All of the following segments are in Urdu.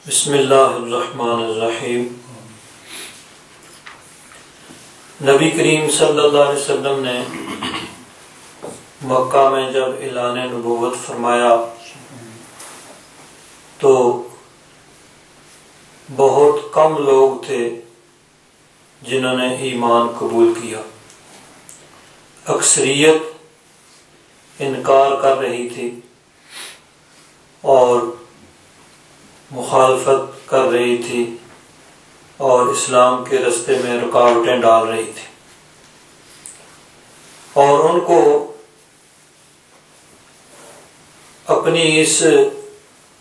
بسم اللہ الرحمن الرحیم۔ نبی کریم صلی اللہ علیہ وسلم نے مکہ میں جب اعلان نبوت فرمایا تو بہت کم لوگ تھے جنہوں نے ایمان قبول کیا، اکثریت انکار کر رہی تھی اور مخالفت کر رہی تھی اور اسلام کے راستے میں رکاوٹیں ڈال رہی تھی، اور ان کو اپنی اس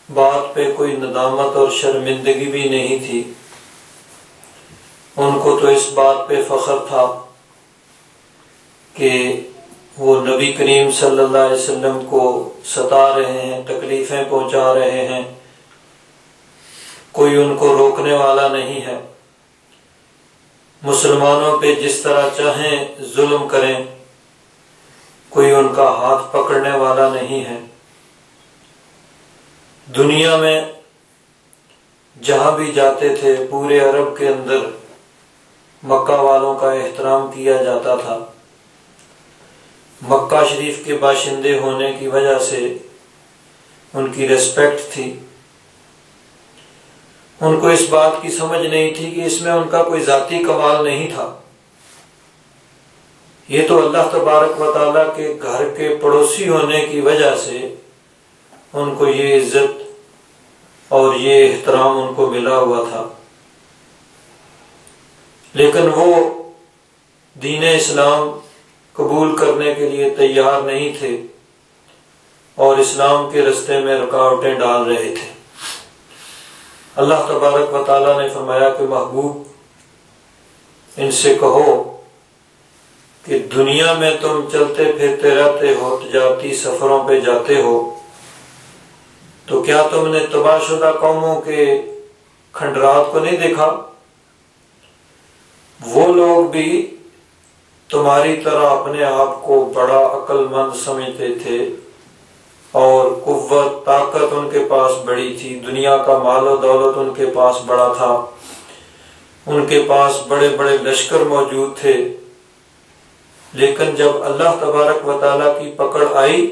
بات پہ کوئی ندامت اور شرمندگی بھی نہیں تھی۔ ان کو تو اس بات پہ فخر تھا کہ وہ نبی کریم صلی اللہ علیہ وسلم کو ستا رہے ہیں، تکلیفیں پہنچا رہے ہیں، کوئی ان کو روکنے والا نہیں ہے، مسلمانوں پہ جس طرح چاہیں ظلم کریں، کوئی ان کا ہاتھ پکڑنے والا نہیں ہے۔ دنیا میں جہاں بھی جاتے تھے پورے عرب کے اندر مکہ والوں کا احترام کیا جاتا تھا۔ مکہ شریف کے باشندے ہونے کی وجہ سے ان کی ریسپیکٹ تھی۔ ان کو اس بات کی سمجھ نہیں تھی کہ اس میں ان کا کوئی ذاتی کمال نہیں تھا، یہ تو اللہ تبارک و تعالیٰ کے گھر کے پڑوسی ہونے کی وجہ سے ان کو یہ عزت اور یہ احترام ان کو ملا ہوا تھا۔ لیکن وہ دین اسلام قبول کرنے کے لیے تیار نہیں تھے اور اسلام کے راستے میں رکاوٹیں ڈال رہے تھے۔ اللہ تبارک و تعالیٰ نے فرمایا کہ محبوب ان سے کہو کہ دنیا میں تم چلتے پھرتے رہتے ہو، تجارتی سفروں پہ جاتے ہو، تو کیا تم نے تباہ شدہ قوموں کے کھنڈرات کو نہیں دیکھا؟ وہ لوگ بھی تمہاری طرح اپنے آپ کو بڑا عقل مند سمجھتے تھے اور قوت طاقت ان کے پاس بڑی تھی، دنیا کا مال و دولت ان کے پاس بڑا تھا، ان کے پاس بڑے بڑے لشکر موجود تھے، لیکن جب اللہ تبارک و تعالیٰ کی پکڑ آئی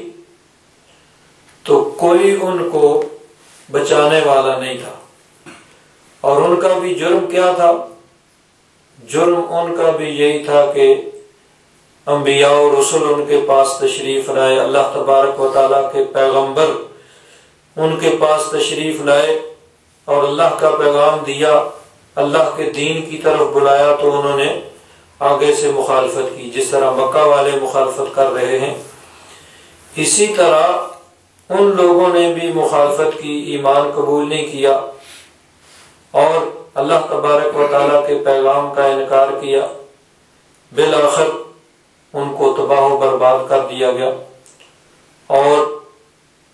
تو کوئی ان کو بچانے والا نہیں تھا۔ اور ان کا بھی جرم کیا تھا؟ جرم ان کا بھی یہی تھا کہ انبیاء و رسول ان کے پاس تشریف لائے، اللہ تبارک و تعالیٰ کے پیغمبر ان کے پاس تشریف لائے اور اللہ کا پیغام دیا، اللہ کے دین کی طرف بلایا، تو انہوں نے آگے سے مخالفت کی، جس طرح مکہ والے مخالفت کر رہے ہیں اسی طرح ان لوگوں نے بھی مخالفت کی، ایمان قبول نہیں کیا اور اللہ تبارک و تعالیٰ کے پیغام کا انکار کیا۔ بالآخر ان کو تباہ و برباد کر دیا گیا، اور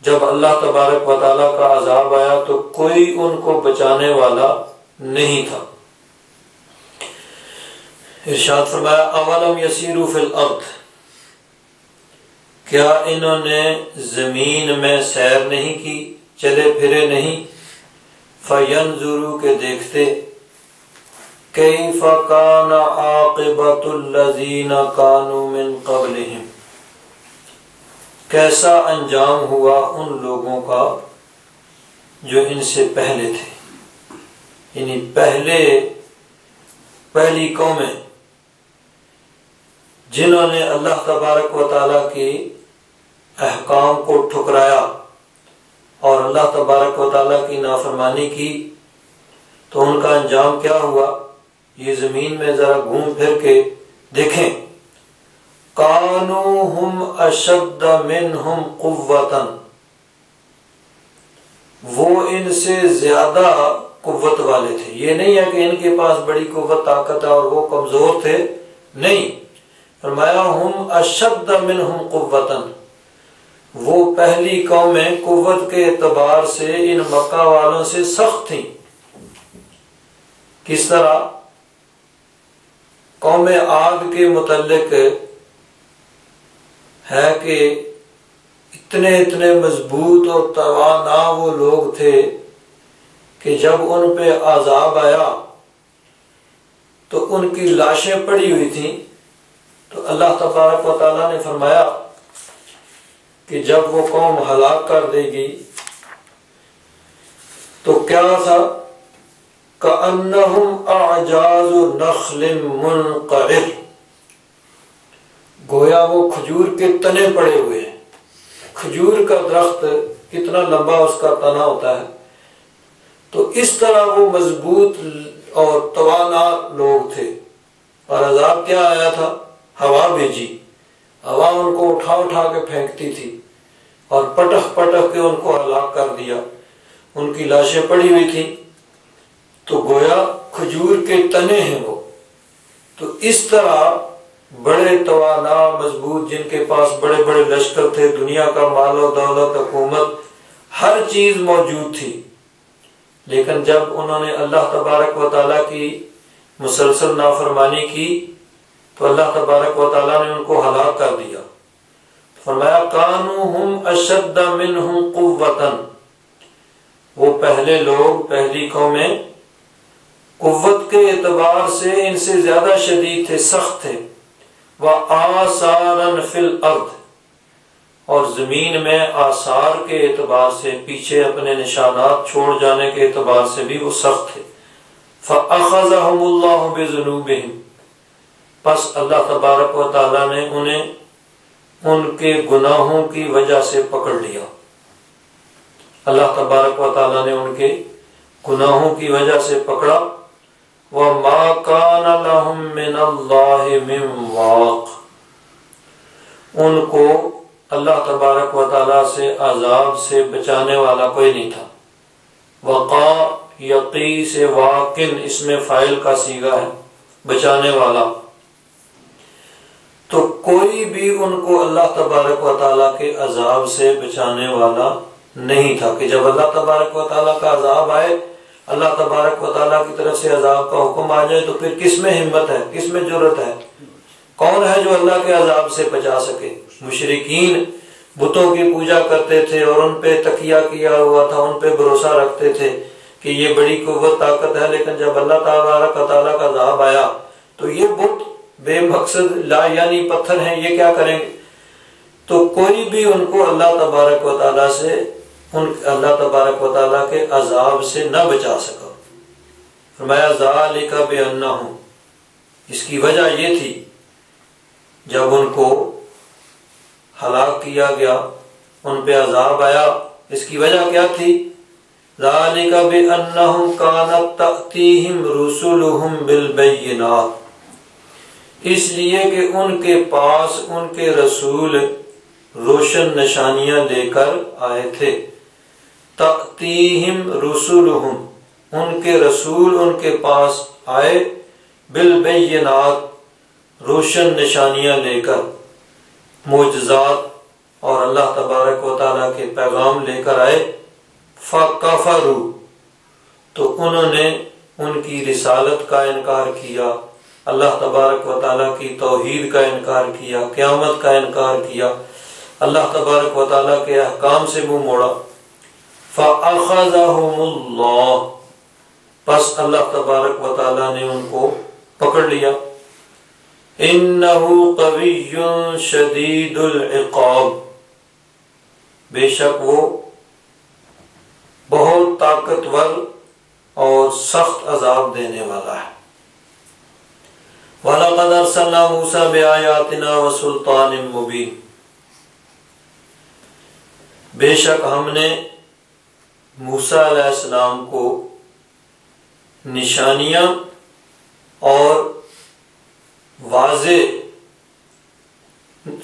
جب اللہ تبارک و تعالیٰ کا عذاب آیا تو کوئی ان کو بچانے والا نہیں تھا۔ ارشاد فرمایا اولم یسیروا فی الارض، کیا انہوں نے زمین میں سیر نہیں کی، چلے پھرے نہیں؟ فینظروا، کہ دیکھتے، کیف کان عاقبۃ الذین کانوا من قبلہم، کیسا انجام ہوا ان لوگوں کا جو ان سے پہلے تھے، یعنی پہلی قومیں جنہوں نے اللہ تبارک و تعالیٰ کی احکام کو ٹھکرایا اور اللہ تبارک و تعالیٰ کی نافرمانی کی، تو ان کا انجام کیا ہوا؟ یہ زمین میں ذرا گھوم پھر کے دیکھیں، کانوا ہم اشد منہم قوۃ، وہ ان سے زیادہ قوت والے تھے۔ یہ نہیں ہے کہ ان کے پاس بڑی قوت طاقت ہے اور وہ کمزور تھے، نہیں، فرمایا ہم اشد منہم قوۃ، وہ پہلی قومیں قوت کے اعتبار سے ان مکہ والوں سے سخت تھیں۔ کس طرح؟ قوم عاد کے متعلق ہے کہ اتنے مضبوط اور توانا وہ لوگ تھے کہ جب ان پہ عذاب آیا تو ان کی لاشیں پڑی ہوئی تھیں، تو اللہ تبارک و تعالیٰ نے فرمایا کہ جب وہ قوم ہلاک کر دے گی تو کیا تھا، کأنہم اعجاز نخل منقعر، گویا وہ کھجور کے تنے پڑے ہوئے ہیں۔ کھجور کا درخت کتنا لمبا اس کا تنا ہوتا ہے، تو اس طرح وہ مضبوط اور توانا لوگ تھے۔ اور عذاب کیا آیا تھا، ہوا بھیجی، ہوا ان کو اٹھا اٹھا کے پھینکتی تھی اور پٹخ پٹخ کے ان کو ہلاک کر دیا، ان کی لاشیں پڑی ہوئی تھیں۔ تو گویا کھجور کے تنے ہیں وہ، تو اس طرح بڑے توانا مضبوط، جن کے پاس بڑے بڑے لشکر تھے، دنیا کا مال و دولت، حکومت، ہر چیز موجود تھی، لیکن جب انہوں نے اللہ تبارک و تعالیٰ کی مسلسل نافرمانی کی تو اللہ تبارک و تعالیٰ نے ان کو ہلاک کر دیا۔ فرمایا کانوا ہم اشد منہم قوۃ، وہ پہلے لوگ، پہلی قومیں قوت کے اعتبار سے ان سے زیادہ شدید تھے، سخت تھے، وآثارا فی الارض، اور زمین میں آثار کے اعتبار سے، پیچھے اپنے نشانات چھوڑ جانے کے اعتبار سے بھی وہ سخت تھے۔ فأخذہم اللہ بذنوبہم، پس اللہ تبارک و تعالیٰ نے انہیں ان کے گناہوں کی وجہ سے پکڑ لیا۔ اللہ تبارک و تعالیٰ نے ان کے گناہوں کی وجہ سے پکڑا۔ وَمَا كَانَ لَهُم مِّنَ اللَّهِ مِن وَاقٍ، ان کو اللہ تبارک و تعالیٰ سے عذاب سے بچانے والا کوئی نہیں تھا۔ وقا یقی سے واقن، اس میں فاعل کا صیغہ ہے، بچانے والا، تو کوئی بھی ان کو اللہ تبارک و تعالیٰ کے عذاب سے بچانے والا نہیں تھا کہ جب اللہ تبارک و تعالیٰ کا عذاب آئے، اللہ تبارک و تعالیٰ کی طرف سے عذاب کا حکم آ جائے، تو پھر کس میں ہمت ہے، کس میں جرأت ہے، کون ہے جو اللہ کے عذاب سے بچا سکے؟ مشرکین بتوں کی پوجا کرتے تھے اور ان پہ تکیہ کیا ہوا تھا، ان پہ بھروسہ رکھتے تھے کہ یہ بڑی قوت طاقت ہے، لیکن جب اللہ تبارک و تعالیٰ کا عذاب آیا تو یہ بت بے مقصد لا یعنی پتھر ہیں، یہ کیا کریں گے؟ تو کوئی بھی ان کو اللہ تبارک و تعالیٰ سے، اللہ تبارک و تعالیٰ کے عذاب سے نہ بچا سکا۔ فرمایا ذالک بانہم، اس کی وجہ یہ تھی جب ان کو ہلاک کیا گیا، ان پہ عذاب آیا، اس کی وجہ کیا تھی؟ ذالک بانہم کانت تأتیہم رسلہم بالبینات، اس لیے کہ ان کے پاس ان کے رسول روشن نشانیاں لے کر آئے تھے۔ تأتیہم رسلہم، ان کے رسول ان کے پاس آئے، بالبینات، روشن نشانیاں لے کر، معجزات اور اللہ تبارک و تعالیٰ کے پیغام لے کر آئے۔ فَكَفَرُوا، تو انہوں نے ان کی رسالت کا انکار کیا، اللہ تبارک و تعالیٰ کی توحید کا انکار کیا، قیامت کا انکار کیا، اللہ تبارک و تعالیٰ کے احکام سے منہ موڑا۔ فَأَخَذَهُمُ اللَّهُ، پس اللہ تبارک و تعالیٰ نے ان کو پکڑ لیا۔ إِنَّهُ قَوِيٌّ شَدِيدُ الْعِقَابِ، بے شک وہ بہت طاقتور اور سخت عذاب دینے والا ہے۔ وَلَقَدْ أَرْسَلْنَا مُوسَىٰ بِآيَاتِنَا وَسُلْطَانٍ مُبِينٍ، بے شک ہم نے موسیٰ علیہ السلام کو نشانیاں اور واضح،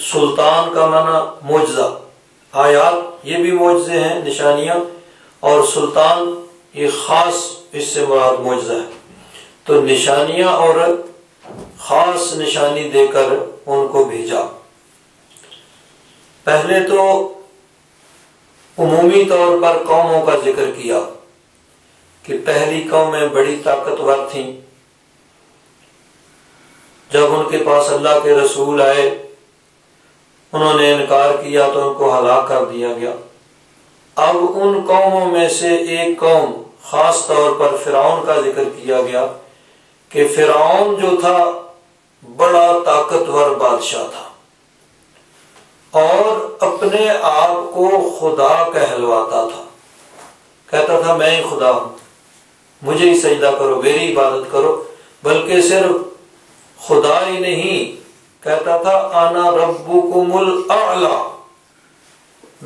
سلطان کا معنی معجزہ، آیات یہ بھی معجزے ہیں، نشانیاں، اور سلطان یہ خاص، اس سے مراد معجزہ ہے، تو نشانیاں اور خاص نشانی دے کر ان کو بھیجا۔ پہلے تو عمومی طور پر قوموں کا ذکر کیا کہ پہلی قومیں بڑی طاقتور تھیں، جب ان کے پاس اللہ کے رسول آئے انہوں نے انکار کیا تو ان کو ہلاک کر دیا گیا۔ اب ان قوموں میں سے ایک قوم خاص طور پر فرعون کا ذکر کیا گیا کہ فرعون جو تھا بڑا طاقتور بادشاہ تھا اور اپنے آپ کو خدا کہلواتا تھا، کہتا تھا میں ہی خدا ہوں، مجھے ہی سجدہ کرو، میری عبادت کرو، بلکہ صرف خدا ہی نہیں، کہتا تھا انا ربکم الاعلی،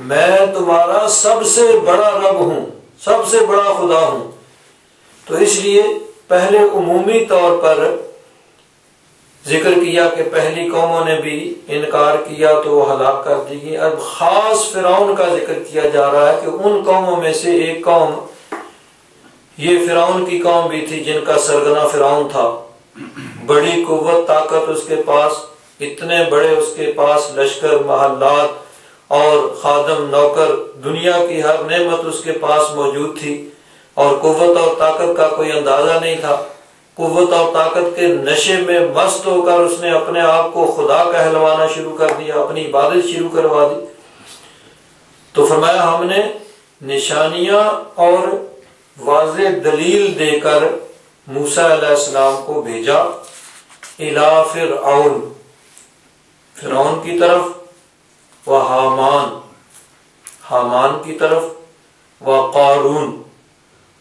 میں تمہارا سب سے بڑا رب ہوں، سب سے بڑا خدا ہوں۔ تو اس لیے پہلے عمومی طور پر ذکر کیا کہ پہلی قوموں نے بھی انکار کیا تو وہ ہلاک کر دی گئی، اب خاص فرعون کا ذکر کیا جا رہا ہے کہ ان قوموں میں سے ایک قوم یہ فرعون کی قوم بھی تھی جن کا سرگنا فرعون تھا، بڑی قوت طاقت اس کے پاس، اتنے بڑے اس کے پاس لشکر، محلات اور خادم، نوکر، دنیا کی ہر نعمت اس کے پاس موجود تھی اور قوت اور طاقت کا کوئی اندازہ نہیں تھا۔ قوت اور طاقت کے نشے میں مست ہو کر اس نے اپنے آپ کو خدا کہلوانا شروع کر دیا، اپنی عبادت شروع کروا دی۔ تو فرمایا ہم نے نشانیاں اور واضح دلیل دے کر موسیٰ علیہ السلام کو بھیجا الی فرعون، فرعون کی طرف، و حامان، حامان کی طرف، و قارون،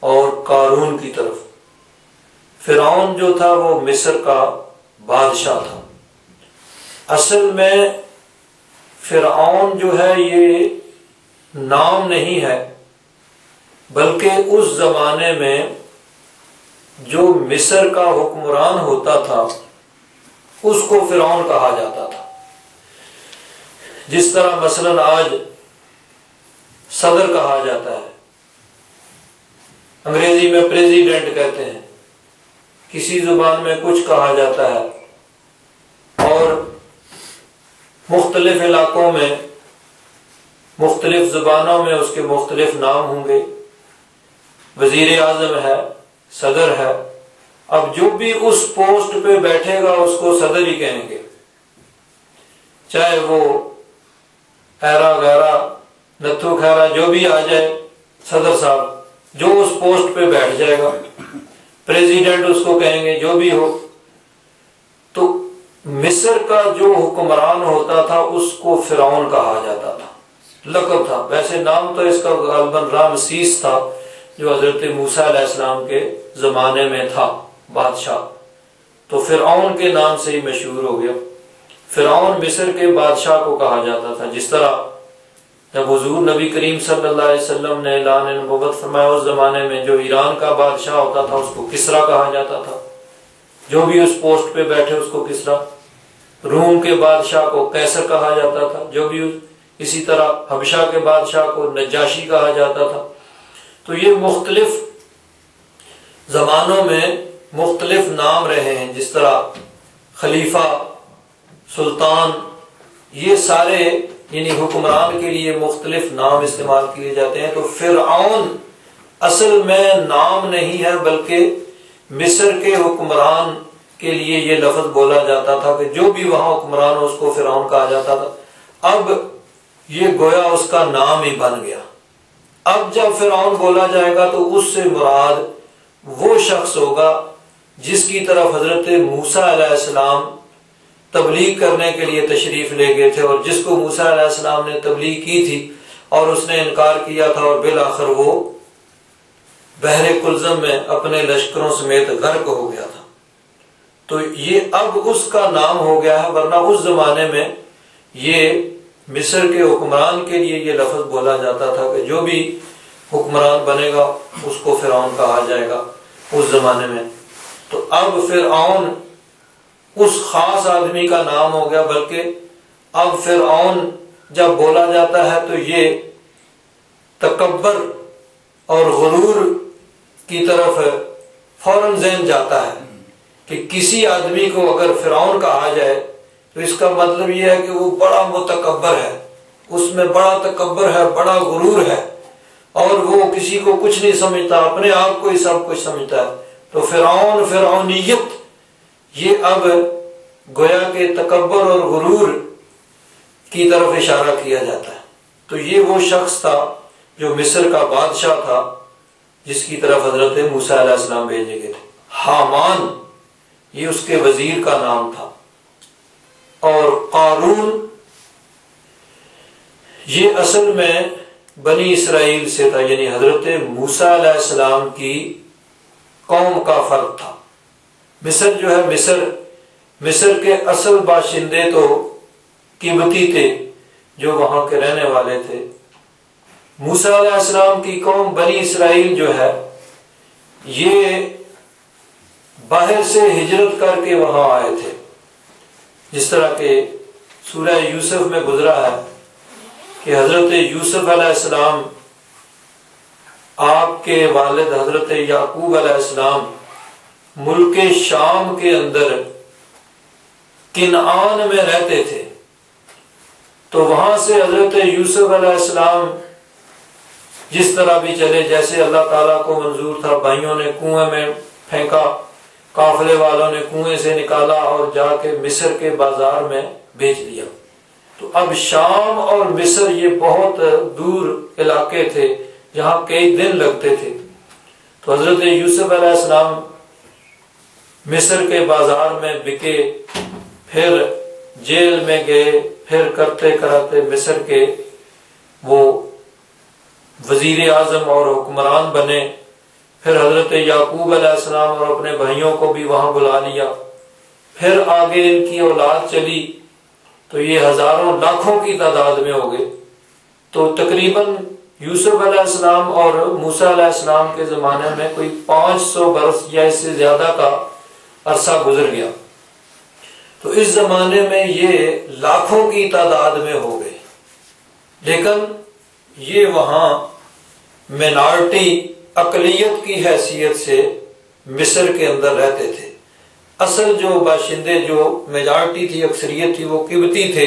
اور قارون کی طرف۔ فرعون جو تھا وہ مصر کا بادشاہ تھا۔ اصل میں فرعون جو ہے یہ نام نہیں ہے، بلکہ اس زمانے میں جو مصر کا حکمران ہوتا تھا اس کو فرعون کہا جاتا تھا۔ جس طرح مثلا آج صدر کہا جاتا ہے، انگریزی میں پریزیڈنٹ کہتے ہیں، کسی زبان میں کچھ کہا جاتا ہے، اور مختلف علاقوں میں مختلف زبانوں میں اس کے مختلف نام ہوں گے۔ وزیر اعظم ہے، صدر ہے، اب جو بھی اس پوسٹ پہ بیٹھے گا اس کو صدر ہی کہیں گے، چاہے وہ ایرا غیرہ نتھو خیرہ جو بھی آ جائے، صدر صاحب جو اس پوسٹ پہ بیٹھ جائے گا، پریزیڈنٹ اس کو کہیں گے، جو بھی ہو۔ تو مصر کا جو حکمران ہوتا تھا اس کو فرعون کہا جاتا تھا، لقب تھا، ویسے نام تو اس کا غالباً رامسیس تھا جو حضرت موسیٰ علیہ السلام کے زمانے میں تھا بادشاہ، تو فرعون کے نام سے ہی مشہور ہو گیا۔ فرعون مصر کے بادشاہ کو کہا جاتا تھا، جس طرح جب حضور نبی کریم صلی اللہ علیہ وسلم نے اعلان نبوت فرمایا، اس زمانے میں جو ایران کا بادشاہ ہوتا تھا اس کو کسریٰ کہا جاتا تھا، جو بھی اس پوسٹ پہ بیٹھے اس کو کسریٰ۔ روم کے بادشاہ کو قیصر کہا جاتا تھا، جو بھی اسی طرح حبشہ کے بادشاہ کو نجاشی کہا جاتا تھا۔ تو یہ مختلف زمانوں میں مختلف نام رہے ہیں، جس طرح خلیفہ، سلطان، یہ سارے یعنی حکمران کے لیے مختلف نام استعمال کیے جاتے ہیں۔ تو فرعون اصل میں نام نہیں ہے، بلکہ مصر کے حکمران کے لیے یہ لفظ بولا جاتا تھا کہ جو بھی وہاں حکمران ہو اس کو فرعون کہا جاتا تھا۔ اب یہ گویا اس کا نام ہی بن گیا۔ اب جب فرعون بولا جائے گا تو اس سے مراد وہ شخص ہوگا جس کی طرف حضرت موسیٰ علیہ السلام تبلیغ کرنے کے لیے تشریف لے گئے تھے، اور جس کو موسیٰ علیہ السلام نے تبلیغ کی تھی اور اس نے انکار کیا تھا، اور بالآخر وہ بحر کلزم میں اپنے لشکروں سمیت غرق ہو گیا تھا۔ تو یہ اب اس کا نام ہو گیا ہے، ورنہ اس زمانے میں یہ مصر کے حکمران کے لیے یہ لفظ بولا جاتا تھا کہ جو بھی حکمران بنے گا اس کو فرعون کہا جائے گا اس زمانے میں۔ تو اب فرعون اس خاص آدمی کا نام ہو گیا، بلکہ اب فرعون جب بولا جاتا ہے تو یہ تکبر اور غرور کی طرف فوراً ذہن جاتا ہے کہ کسی آدمی کو اگر فرعون کہا جائے تو اس کا مطلب یہ ہے کہ وہ بڑا متکبر ہے، اس میں بڑا تکبر ہے، بڑا غرور ہے، اور وہ کسی کو کچھ نہیں سمجھتا، اپنے آپ کو ہی سب کچھ سمجھتا ہے۔ تو فرعون، فرعونیت، یہ اب گویا کہ تکبر اور غرور کی طرف اشارہ کیا جاتا ہے۔ تو یہ وہ شخص تھا جو مصر کا بادشاہ تھا، جس کی طرف حضرت موسیٰ علیہ السلام بھیجے گئے تھے۔ حامان یہ اس کے وزیر کا نام تھا، اور قارون یہ اصل میں بنی اسرائیل سے تھا، یعنی حضرت موسیٰ علیہ السلام کی قوم کا فرد تھا۔ مصر جو ہے، مصر کے اصل باشندے تو قبطی تھے جو وہاں کے رہنے والے تھے۔ موسیٰ علیہ السلام کی قوم بنی اسرائیل جو ہے یہ باہر سے ہجرت کر کے وہاں آئے تھے، جس طرح کہ سورہ یوسف میں گزرا ہے کہ حضرت یوسف علیہ السلام، آپ کے والد حضرت یعقوب علیہ السلام ملک شام کے اندر کنعان میں رہتے تھے، تو وہاں سے حضرت یوسف علیہ السلام جس طرح بھی چلے، جیسے اللہ تعالیٰ کو منظور تھا، بھائیوں نے کنویں میں پھینکا، قافلے والوں نے کنویں سے نکالا اور جا کے مصر کے بازار میں بیچ دیا۔ تو اب شام اور مصر یہ بہت دور علاقے تھے جہاں کئی دن لگتے تھے، تو حضرت یوسف علیہ السلام مصر کے بازار میں بکے، پھر جیل میں گئے، پھر کرتے کراتے مصر کے وہ وزیر اعظم اور حکمران بنے، پھر حضرت یعقوب علیہ السلام اور اپنے بھائیوں کو بھی وہاں بلا لیا، پھر آگے ان کی اولاد چلی تو یہ ہزاروں لاکھوں کی تعداد میں ہو گئے۔ تو تقریباً یوسف علیہ السلام اور موسیٰ علیہ السلام کے زمانے میں کوئی 500 برس یا اس سے زیادہ کا عرصہ گزر گیا۔ تو اس زمانے میں یہ لاکھوں کی تعداد میں ہو گئے، لیکن یہ وہاں مینارٹی اقلیت کی حیثیت سے مصر کے اندر رہتے تھے۔ اصل جو باشندے، جو میجارٹی تھی، اکثریت تھی، وہ قبطی تھے،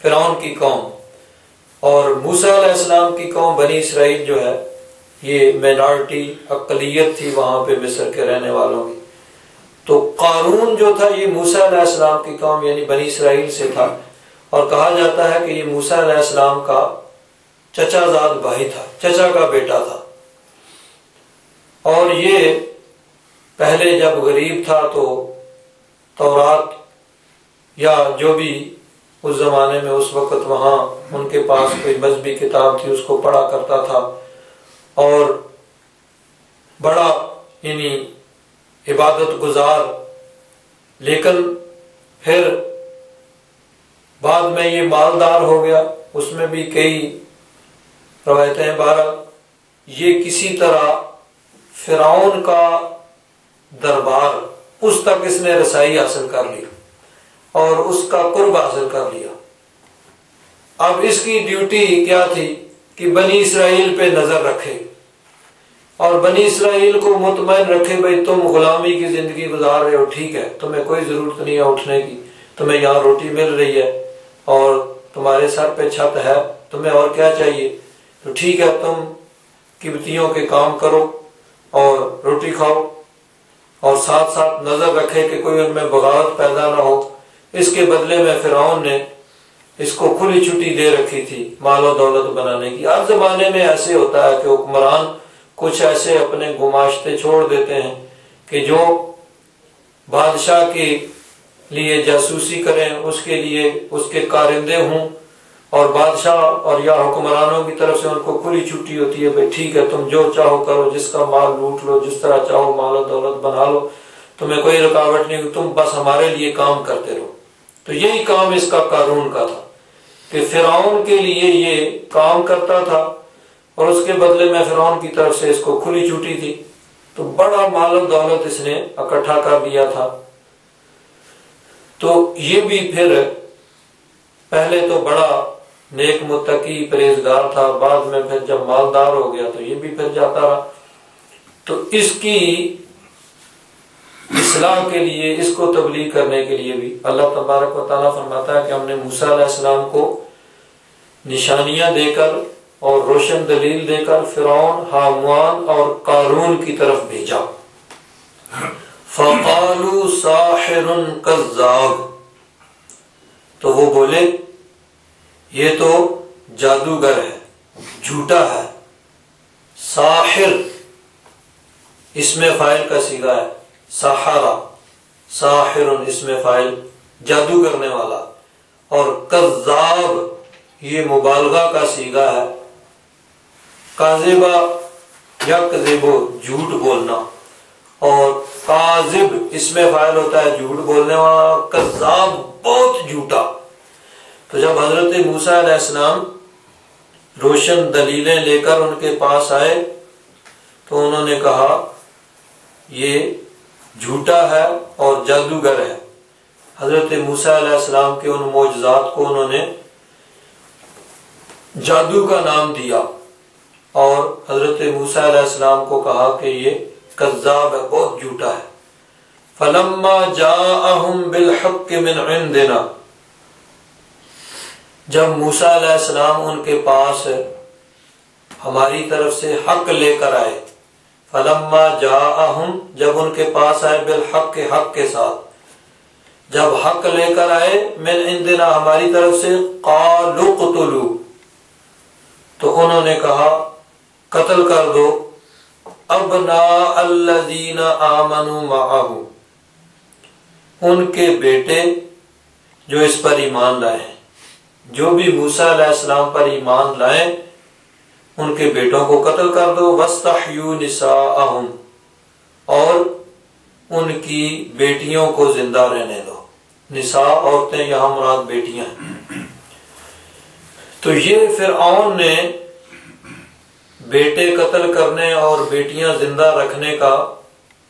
فرعون کی قوم، اور موسیٰ علیہ السلام کی قوم بنی اسرائیل جو ہے یہ مینارٹی اقلیت تھی وہاں پہ مصر کے رہنے والوں کی۔ تو قارون جو تھا یہ موسیٰ علیہ السلام کی قوم یعنی بنی اسرائیل سے تھا، اور کہا جاتا ہے کہ یہ موسیٰ علیہ السلام کا چچا زاد بھائی تھا، چچا کا بیٹا تھا، اور یہ پہلے جب غریب تھا تو تورات یا جو بھی اس زمانے میں اس وقت وہاں ان کے پاس کوئی مذہبی کتاب تھی اس کو پڑھا کرتا تھا، اور بڑا یعنی عبادت گزار، لیکن پھر بعد میں یہ مالدار ہو گیا۔ اس میں بھی کئی روایتیں، بہرحال یہ کسی طرح فرعون کا دربار اس تک اس نے رسائی حاصل کر لی اور اس کا قرب حاصل کر لیا۔ اب اس کی ڈیوٹی کیا تھی کہ بنی اسرائیل پہ نظر رکھے اور بنی اسرائیل کو مطمئن رکھے، بھئی تم غلامی کی زندگی گزار رہے ہو، ٹھیک ہے، تمہیں کوئی ضرورت نہیں ہے اٹھنے کی، تمہیں یہاں روٹی مل رہی ہے اور تمہارے سر پہ چھت ہے، تمہیں اور کیا چاہیے، تو ٹھیک ہے تم قبطیوں کے کام کرو اور روٹی کھاؤ، اور ساتھ ساتھ نظر رکھے کہ کوئی ان میں بغاوت پیدا نہ ہو۔ اس کے بدلے میں فرعون نے اس کو کھلی چھٹی دے رکھی تھی مال و دولت بنانے کی۔ ہر زمانے میں ایسے ہوتا ہے کہ حکمران کچھ ایسے اپنے گماشتے چھوڑ دیتے ہیں کہ جو بادشاہ کے لیے جاسوسی کریں، اس کے لیے اس کے کارندے ہوں، اور بادشاہ اور یا حکمرانوں کی طرف سے ان کو کھلی چھٹی ہوتی ہے، بھئی ٹھیک ہے تم جو چاہو کرو، جس کا مال لوٹ لو، جس طرح چاہو مال و دولت بنا لو، تمہیں کوئی رکاوٹ نہیں، تم بس ہمارے لیے کام کرتے رہو۔ تو یہی کام اس کا قارون کا تھا کہ فرعون کے لیے یہ کام کرتا تھا، اور اس کے بدلے میں فرعون کی طرف سے اس کو کھلی چھٹی تھی، تو بڑا مال و دولت اس نے اکٹھا کر لیا تھا۔ تو یہ بھی پھر پہلے تو بڑا نیک متقی پرہیزگار تھا، بعد میں پھر جب مالدار ہو گیا تو یہ بھی پھر جاتا رہا۔ تو اس کی اصلاح کے لیے، اس کو تبلیغ کرنے کے لیے بھی اللہ تبارک و تعالیٰ فرماتا ہے کہ ہم نے موسیٰ علیہ السلام کو نشانیاں دے کر اور روشن دلیل دے کر فرعون، حامان اور قارون کی طرف بھیجا۔ فَقَالُوا سَاحِرٌ كَذَّابٌ، تو وہ بولے یہ تو جادوگر ہے، جھوٹا ہے۔ ساحر اس میں فاعل کا صیغہ ہے، سحرا ساحر اس میں فاعل جادو کرنے والا، اور کذاب یہ مبالغہ کا صیغہ ہے، کاذبہ یکذب جھوٹ بولنا، اور کاذب اس میں فاعل ہوتا ہے جھوٹ بولنے والا، کذاب بہت جھوٹا۔ تو جب حضرت موسیٰ علیہ السلام روشن دلیلیں لے کر ان کے پاس آئے تو انہوں نے کہا یہ جھوٹا ہے اور جادوگر ہے۔ حضرت موسیٰ علیہ السلام کے ان معجزات کو انہوں نے جادو کا نام دیا، اور حضرت موسیٰ علیہ السلام کو کہا کہ یہ کذاب ہے، بہت جھوٹا ہے۔ فلما جاءہم بالحق من عندنا، جب موسیٰ علیہ السلام ان کے پاس ہماری طرف سے حق لے کر آئے، فلما جاءہم جب ان کے پاس آئے، بالحق کے حق کے ساتھ، جب حق لے کر آئے، من عندنا ہماری طرف سے، قالوا اقتلوا تو انہوں نے کہا قتل کر دو، ابناء الذین آمنوا معہ ان کے بیٹے جو اس پر ایمان لائے ہیں، جو بھی موسیٰ علیہ السلام پر ایمان لائیں ان کے بیٹوں کو قتل کر دو، واستحیوا نساءہم اور ان کی بیٹیوں کو زندہ رہنے دو۔ نساء عورتیں، یہاں مراد بیٹیاں ہیں۔ تو یہ فرعون نے بیٹے قتل کرنے اور بیٹیاں زندہ رکھنے کا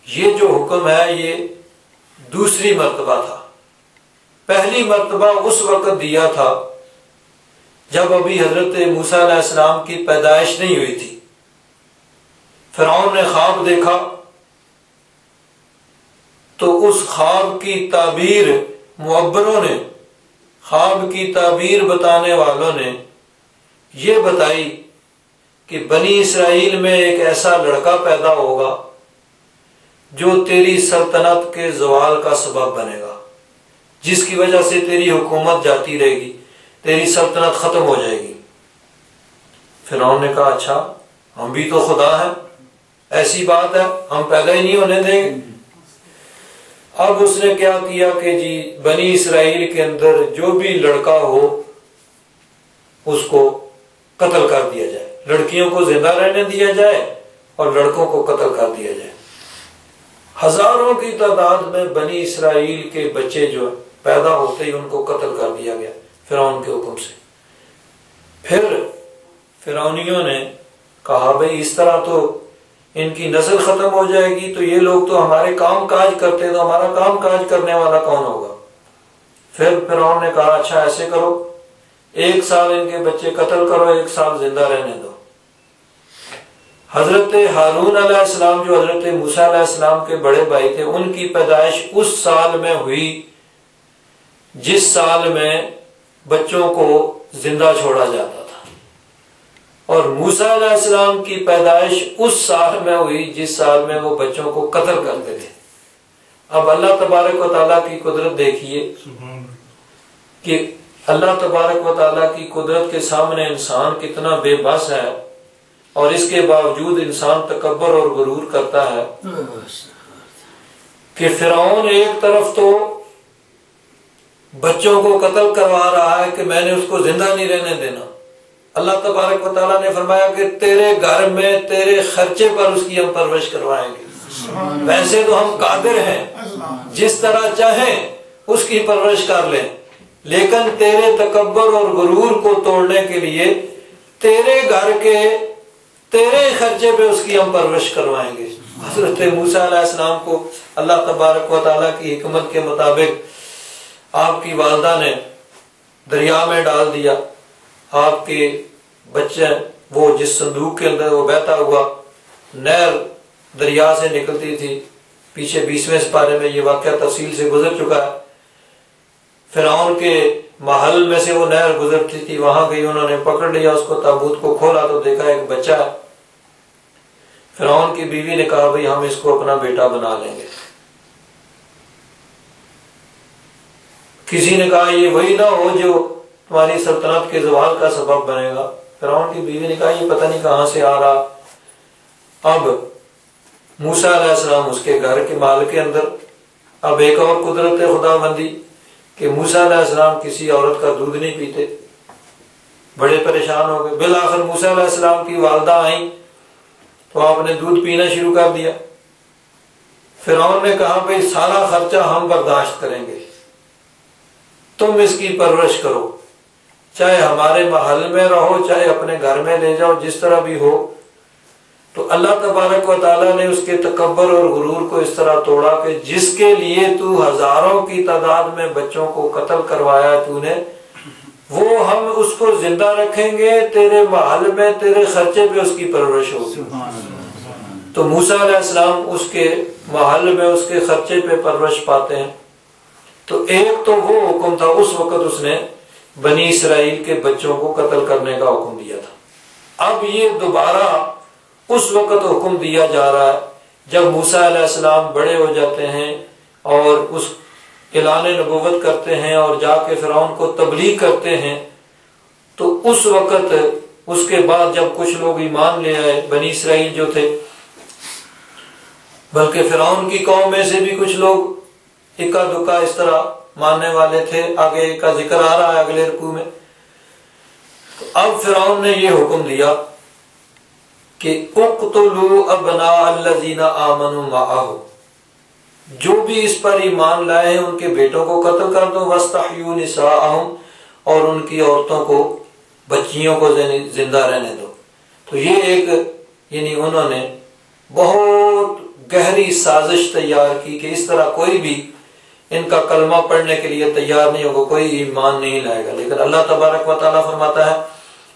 یہ جو حکم ہے یہ دوسری مرتبہ تھا۔ پہلی مرتبہ اس وقت دیا تھا جب ابھی حضرت موسیٰ علیہ السلام کی پیدائش نہیں ہوئی تھی۔ فرعون نے خواب دیکھا تو اس خواب کی تعبیر معبروں نے، خواب کی تعبیر بتانے والوں نے یہ بتائی کہ بنی اسرائیل میں ایک ایسا لڑکا پیدا ہوگا جو تیری سلطنت کے زوال کا سبب بنے گا، جس کی وجہ سے تیری حکومت جاتی رہے گی، تیری سلطنت ختم ہو جائے گی۔ فرعون نے کہا اچھا ہم بھی تو خدا ہیں، ایسی بات ہے ہم پیدا ہی نہیں ہونے دیں گے۔ اب اس نے کیا کیا کہ جی بنی اسرائیل کے اندر جو بھی لڑکا ہو اس کو قتل کر دیا جائے، لڑکیوں کو زندہ رہنے دیا جائے اور لڑکوں کو قتل کر دیا جائے۔ ہزاروں کی تعداد میں بنی اسرائیل کے بچے جو پیدا ہوتے ہی ان کو قتل کر دیا گیا فرعون کے حکم سے۔ پھر فرعونیوں نے کہا بھئی اس طرح تو ان کی نسل ختم ہو جائے گی، تو یہ لوگ تو ہمارے کام کاج کرتے، تو ہمارا کام کاج کرنے والا کون ہوگا؟ پھر فرعون نے کہا اچھا ایسے کرو، 1 سال ان کے بچے قتل کرو، 1 سال زندہ رہنے دو۔ حضرت ہارون علیہ السلام جو حضرت موسیٰ علیہ السلام کے بڑے بھائی تھے، ان کی پیدائش اس سال میں ہوئی جس سال میں بچوں کو زندہ چھوڑا جاتا تھا، اور موسیٰ علیہ السلام کی پیدائش اس سال میں ہوئی جس سال میں وہ بچوں کو قتل کرتے تھے۔ اب اللہ تبارک و تعالیٰ کی قدرت دیکھیے کہ اللہ تبارک و تعالیٰ کی قدرت کے سامنے انسان کتنا بے بس ہے، اور اس کے باوجود انسان تکبر اور غرور کرتا ہے کہ فرعون ایک طرف تو بچوں کو قتل کروا رہا ہے کہ میں نے اس کو زندہ نہیں رہنے دینا، اللہ تبارک و تعالیٰ نے فرمایا کہ تیرے گھر میں تیرے خرچے پر اس کی ہم پرورش کروائیں گے، ویسے تو ہم قادر ہیں جس طرح چاہیں اس کی پرورش کر لیں، لیکن تیرے تکبر اور غرور کو توڑنے کے لیے تیرے گھر کے تیرے خرچے پہ اس کی ہم پرورش کروائیں گے۔ حضرت موسیٰ علیہ السلام کو اللہ تبارک و تعالیٰ کی حکمت کے مطابق آپ کی والدہ نے دریا میں ڈال دیا، آپ کے بچے وہ جس صندوق کے اندر وہ بہتا ہوا نہر دریا سے نکلتی تھی، پیچھے 20ویں سپارے میں یہ واقعہ تفصیل سے گزر چکا ہے۔ فرعون کے محل میں سے وہ نہر گزرتی تھی، وہاں گئی، انہوں نے پکڑ لیا اس کو، تابوت کو کھولا تو دیکھا ایک بچہ ہے۔ فرعون کی بیوی نے کہا بھئی ہم اس کو اپنا بیٹا بنا لیں گے۔ کسی نے کہا یہ وہی نہ ہو جو تمہاری سلطنت کے زوال کا سبب بنے گا۔ فرعون کی بیوی نے کہا یہ پتہ نہیں کہاں سے آ رہا۔ اب موسیٰ علیہ السلام اس کے گھر کے مال کے اندر. اب ایک اور قدرت خدا بندی کہ موسیٰ علیہ السلام کسی عورت کا دودھ نہیں پیتے، بڑے پریشان ہو گئے. بالآخر موسیٰ علیہ السلام کی والدہ آئیں تو آپ نے دودھ پینا شروع کر دیا. فرعون نے کہا بھئی سارا خرچہ ہم برداشت کریں گے، تم اس کی پرورش کرو، چاہے ہمارے محل میں رہو چاہے اپنے گھر میں لے جاؤ، جس طرح بھی ہو. تو اللہ تبارک و تعالیٰ نے اس کے تکبر اور غرور کو اس طرح توڑا کہ جس کے لیے تو ہزاروں کی تعداد میں بچوں کو قتل کروایا تو نے، وہ ہم اس کو زندہ رکھیں گے، تیرے محل میں تیرے خرچے پہ اس کی پرورش ہوگی. تو موسیٰ علیہ السلام اس کے محل میں اس کے خرچے پہ پرورش پاتے ہیں. تو ایک تو وہ حکم تھا، اس وقت اس نے بنی اسرائیل کے بچوں کو قتل کرنے کا حکم دیا تھا. اب یہ دوبارہ اس وقت حکم دیا جا رہا ہے جب موسیٰ علیہ السلام بڑے ہو جاتے ہیں اور اس اعلان نبوت کرتے ہیں اور جا کے فرعون کو تبلیغ کرتے ہیں. تو اس وقت اس کے بعد جب کچھ لوگ ایمان لے آئے، بنی اسرائیل جو تھے، بلکہ فرعون کی قوم میں سے بھی کچھ لوگ اکا دکا اس طرح ماننے والے تھے، آگے کا ذکر آ رہا ہے اگلے رکوع میں. تو اب فرعون نے یہ حکم دیا کہ اقتلوا ابناء الذین آمنوا معہ، جو بھی اس پر ایمان لائے ہیں ان کے بیٹوں کو قتل کر دو، واستحیوا نساءہم، اور ان کی عورتوں کو، بچیوں کو زندہ رہنے دو. تو یہ ایک یعنی انہوں نے بہت گہری سازش تیار کی کہ اس طرح کوئی بھی ان کا کلمہ پڑھنے کے لیے تیار نہیں ہوگا، کوئی ایمان نہیں لائے گا. لیکن اللہ تبارک و تعالیٰ فرماتا ہے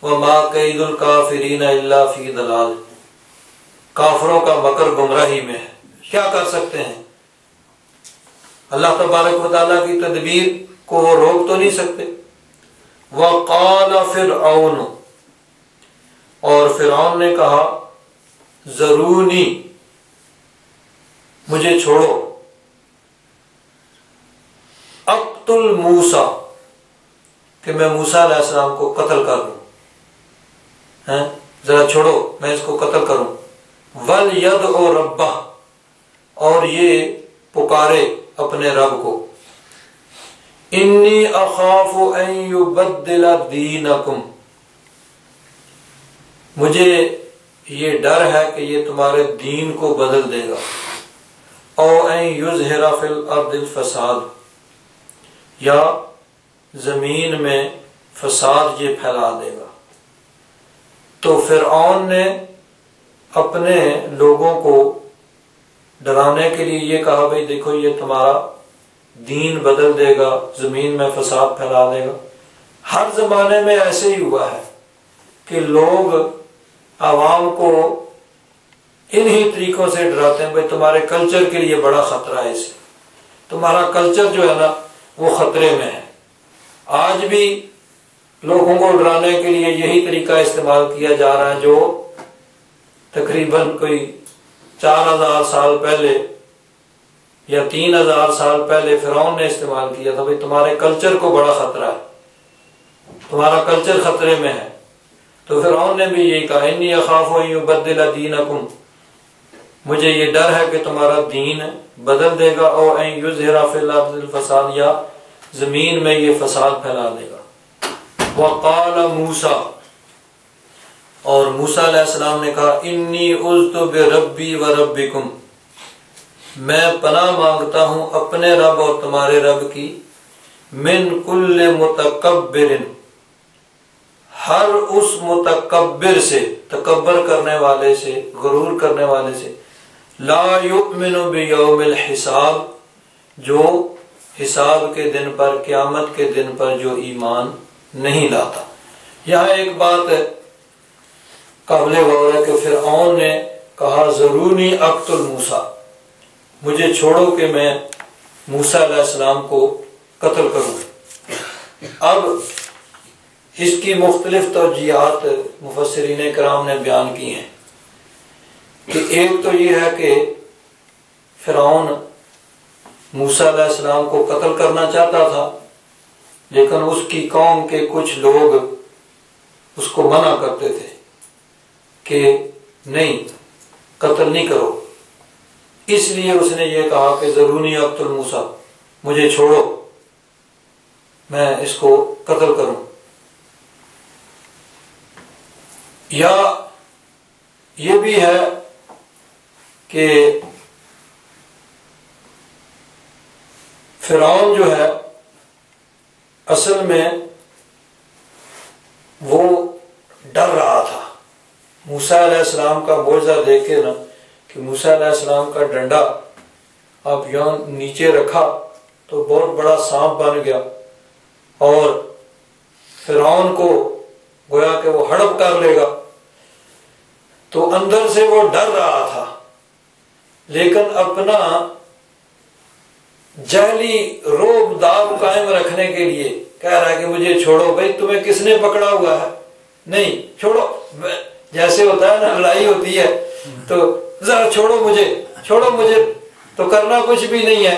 وَمَا قَيْدُ الْكَافِرِينَ إِلَّا فِي ضَلَالٍ، کافروں کا مکر گمراہی میں ہے، کیا کر سکتے ہیں؟ اللہ تبارک و تعالیٰ کی تدبیر کو وہ روک تو نہیں سکتے. وَقَالَ فِرْعَوْنُ، اور فرعون نے کہا ذرونی، مجھے چھوڑو، اقتل موسیٰ، کہ میں موسیٰ علیہ السلام کو قتل کر دوں، ذرا چھوڑو میں اس کو قتل کروں. وَلْيَدْعُ رَبَّهُ، اور یہ پکارے اپنے رب کو. انی اخاف ان یبدل دینکم، مجھے یہ ڈر ہے کہ یہ تمہارے دین کو بدل دے گا. او ان یظہر فی الارض الفساد، یا زمین میں فساد یہ پھیلا دے گا. تو فرعون نے اپنے لوگوں کو ڈرانے کے لیے یہ کہا بھئی دیکھو یہ تمہارا دین بدل دے گا، زمین میں فساد پھیلا دے گا. ہر زمانے میں ایسے ہی ہوا ہے کہ لوگ عوام کو انہی طریقوں سے ڈراتے ہیں بھئی تمہارے کلچر کے لیے بڑا خطرہ ہے، اسے تمہارا کلچر جو ہے نا وہ خطرے میں ہے. آج بھی لوگوں کو ڈرانے کے لیے یہی طریقہ استعمال کیا جا رہا ہے جو تقریباً کوئی 4000 سال پہلے یا 3000 سال پہلے فرعون نے استعمال کیا تھا. بھئی تمہارے کلچر کو بڑا خطرہ ہے، تمہارا کلچر خطرے میں ہے. تو فرعون نے بھی یہی کہا انی اخاف ان یبدل دینکم، مجھے یہ ڈر ہے کہ تمہارا دین بدل دے گا. او ان یظہر فی الارض الفساد، یا زمین میں یہ فساد پھیلا دے گا. وقال موسیٰ، اور موسیٰ علیہ السلام نے کہا انی عذت بربی وربکم، میں پناہ مانگتا ہوں اپنے رب اور تمہارے رب کی، من کل متکبر، ہر اس متکبر سے، تکبر کرنے والے سے، غرور کرنے والے سے، لا یؤمن بیوم الحساب، جو حساب کے دن پر، قیامت کے دن پر جو ایمان نہیں لاتا. یہاں ایک بات قابل غور ہے کہ فرعون نے کہا ضرونی اقتل موسیٰ، مجھے چھوڑو کہ میں موسیٰ علیہ السلام کو قتل کروں. اب اس کی مختلف توجیہات مفسرین کرام نے بیان کی ہیں کہ ایک تو یہ ہے کہ فرعون موسیٰ علیہ السلام کو قتل کرنا چاہتا تھا، لیکن اس کی قوم کے کچھ لوگ اس کو منع کرتے تھے کہ نہیں، قتل نہیں کرو. اس لیے اس نے یہ کہا کہ ضرونی اقتل موسیٰ، مجھے چھوڑو، میں اس کو قتل کروں۔ یا یہ بھی ہے کہ فرعون جو ہے اصل میں وہ ڈر رہا تھا موسیٰ علیہ السلام کا معجزہ دیکھ کے نا، کہ موسیٰ علیہ السلام کا ڈنڈا آپ یہاں نیچے رکھا تو بہت بڑا سانپ بن گیا، اور فرعون کو گویا کہ وہ ہڑپ کر لے گا، تو اندر سے وہ ڈر رہا تھا، لیکن اپنا جعلی روب داب قائم رکھنے کے لیے کہہ رہا ہے کہ مجھے چھوڑو۔ بھائی تمہیں کس نے پکڑا ہوا ہے؟ نہیں، چھوڑو، جیسے ہوتا ہے نا لڑائی ہوتی ہے تو ذرا چھوڑو مجھے تو کرنا کچھ بھی نہیں ہے۔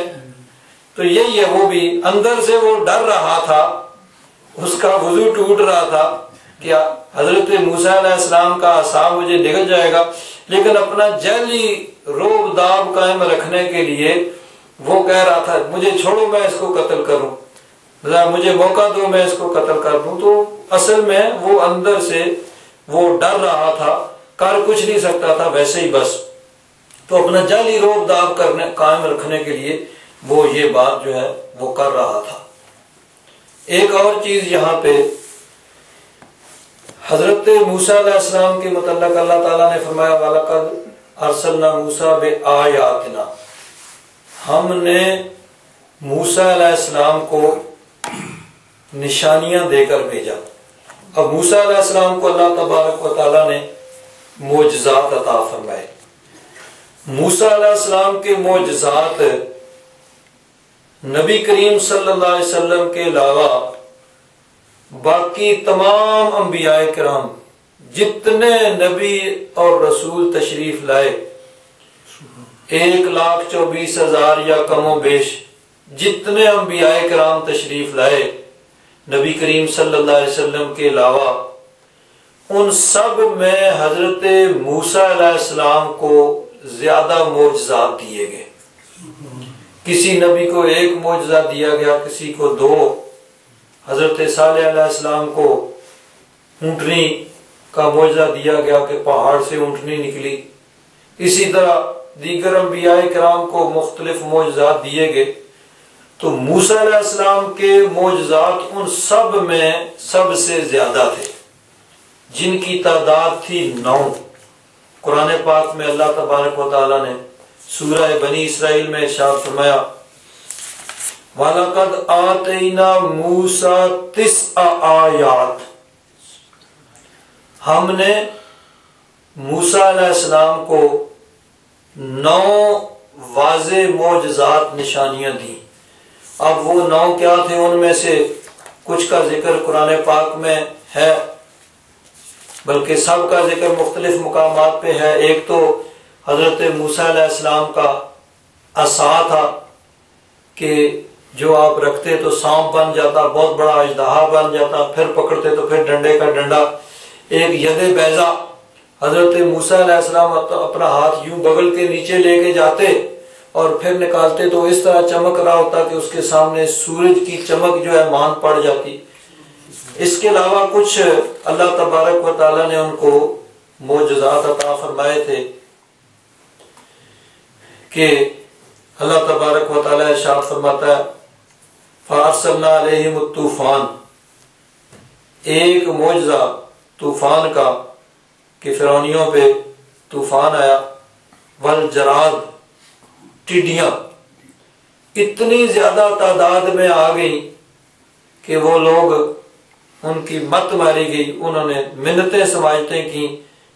تو یہی ہے، وہ بھی اندر سے وہ ڈر رہا تھا، اس کا وضو ٹوٹ رہا تھا کہ حضرت موسیٰ علیہ السلام کا عصا مجھے نگل جائے گا، لیکن اپنا جعلی روب داب قائم رکھنے کے لیے وہ کہہ رہا تھا مجھے چھوڑو، میں اس کو قتل کروں، مجھے موقع دو، میں اس کو قتل کر دوں۔ تو اصل میں وہ اندر سے وہ ڈر رہا تھا، کر کچھ نہیں سکتا تھا، ویسے ہی بس تو اپنا جعلی روب داب قائم رکھنے کے لیے وہ یہ بات جو ہے وہ کر رہا تھا۔ ایک اور چیز یہاں پہ حضرت موسیٰ علیہ السلام کے متعلق اللہ تعالیٰ نے فرمایا وَلَقَدْ أَرْسَلْنَا مُوسَىٰ بِآيَاتِنَا، ہم نے موسیٰ علیہ السلام کو نشانیاں دے کر بھیجا۔ اب موسیٰ علیہ السلام کو اللہ تبارک و تعالیٰ نے معجزات عطا فرمائے۔ موسیٰ علیہ السلام کے معجزات نبی کریم صلی اللہ علیہ وسلم کے علاوہ باقی تمام انبیاء کرام جتنے نبی اور رسول تشریف لائے، 1,24,000 یا کم و بیش جتنے انبیاء کرام تشریف لائے نبی کریم صلی اللہ علیہ وسلم کے علاوہ، ان سب میں حضرت موسیٰ علیہ السلام کو زیادہ معجزات دیے گئے۔ کسی نبی کو 1 معجزہ دیا گیا، کسی کو 2۔ حضرت صالح علیہ السلام کو اونٹنی کا معجزہ دیا گیا کہ پہاڑ سے اونٹنی نکلی۔ اسی طرح دیگر انبیاء کرام کو مختلف معجزات دیے گئے۔ تو موسیٰ علیہ السلام کے معجزات ان سب میں سب سے زیادہ تھے، جن کی تعداد تھی 9۔ قرآن پاک میں اللہ تبارک و تعالیٰ نے سورہ بنی اسرائیل میں ارشاد فرمایا وَلَقَدْ آتَيْنَا مُوسَىٰ 9 آیات، ہم نے موسیٰ علیہ السلام کو 9 واضح معجزات نشانیاں دی۔ اب وہ 9 کیا تھے؟ ان میں سے کچھ کا ذکر قرآن پاک میں ہے، بلکہ سب کا ذکر مختلف مقامات پہ ہے۔ ایک تو حضرت موسیٰ علیہ السلام کا عصا تھا کہ جو آپ رکھتے تو سانپ بن جاتا، بہت بڑا اژدہا بن جاتا، پھر پکڑتے تو پھر ڈنڈے کا ڈنڈا۔ ایک ید بیضا، حضرت موسیٰ علیہ السلام اپنا ہاتھ یوں بغل کے نیچے لے کے جاتے اور پھر نکالتے تو اس طرح چمک رہا ہوتا کہ اس کے سامنے سورج کی چمک جو ہے مان پڑ جاتی۔ اس کے علاوہ کچھ اللہ تبارک و تعالیٰ نے ان کو معجزات عطا فرمائے تھے کہ اللہ تبارک و تعالیٰ ارشاد فرماتا ہے فَأَرْسَلْنَا عَلَيْهِمُ الطُّوفَانَ، ایک معجزہ طوفان کا کہ فرعونیوں پہ طوفان آیا، وَالْجَرَادِ، ٹڈیاں اتنی زیادہ تعداد میں آ گئی کہ وہ لوگ ان کی مت ماری گئی، انہوں نے منتیں سماجتیں کی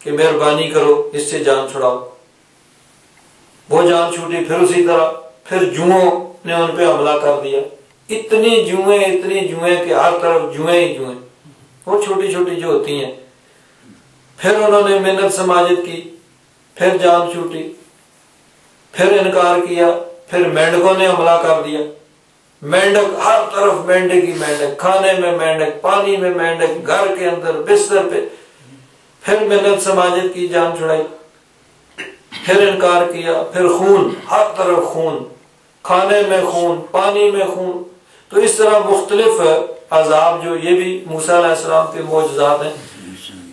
کہ مہربانی کرو اس سے جان چھڑاؤ، وہ جان چھوٹی۔ پھر اسی طرح پھر جوؤں نے ان پہ حملہ کر دیا، اتنی جوئیں کہ ہر طرف جوئیں ہی جوئیں، وہ چھوٹی چھوٹی جو ہوتی ہیں۔ پھر انہوں نے منت سماجت کی، پھر جان چھوٹی، پھر انکار کیا، پھر مینڈکوں نے حملہ کر دیا۔ مینڈک ہر طرف، مینڈک ہی مینڈک، کھانے میں مینڈک، پانی میں مینڈک، گھر کے اندر بستر پہ۔ پھر منت سماجت کی، جان چھڑائی۔ پھر انکار کیا، پھر خون، ہر طرف خون، کھانے میں خون، پانی میں خون. تو اس طرح مختلف عذاب جو یہ بھی موسیٰ علیہ السلام کے معجزات ہیں.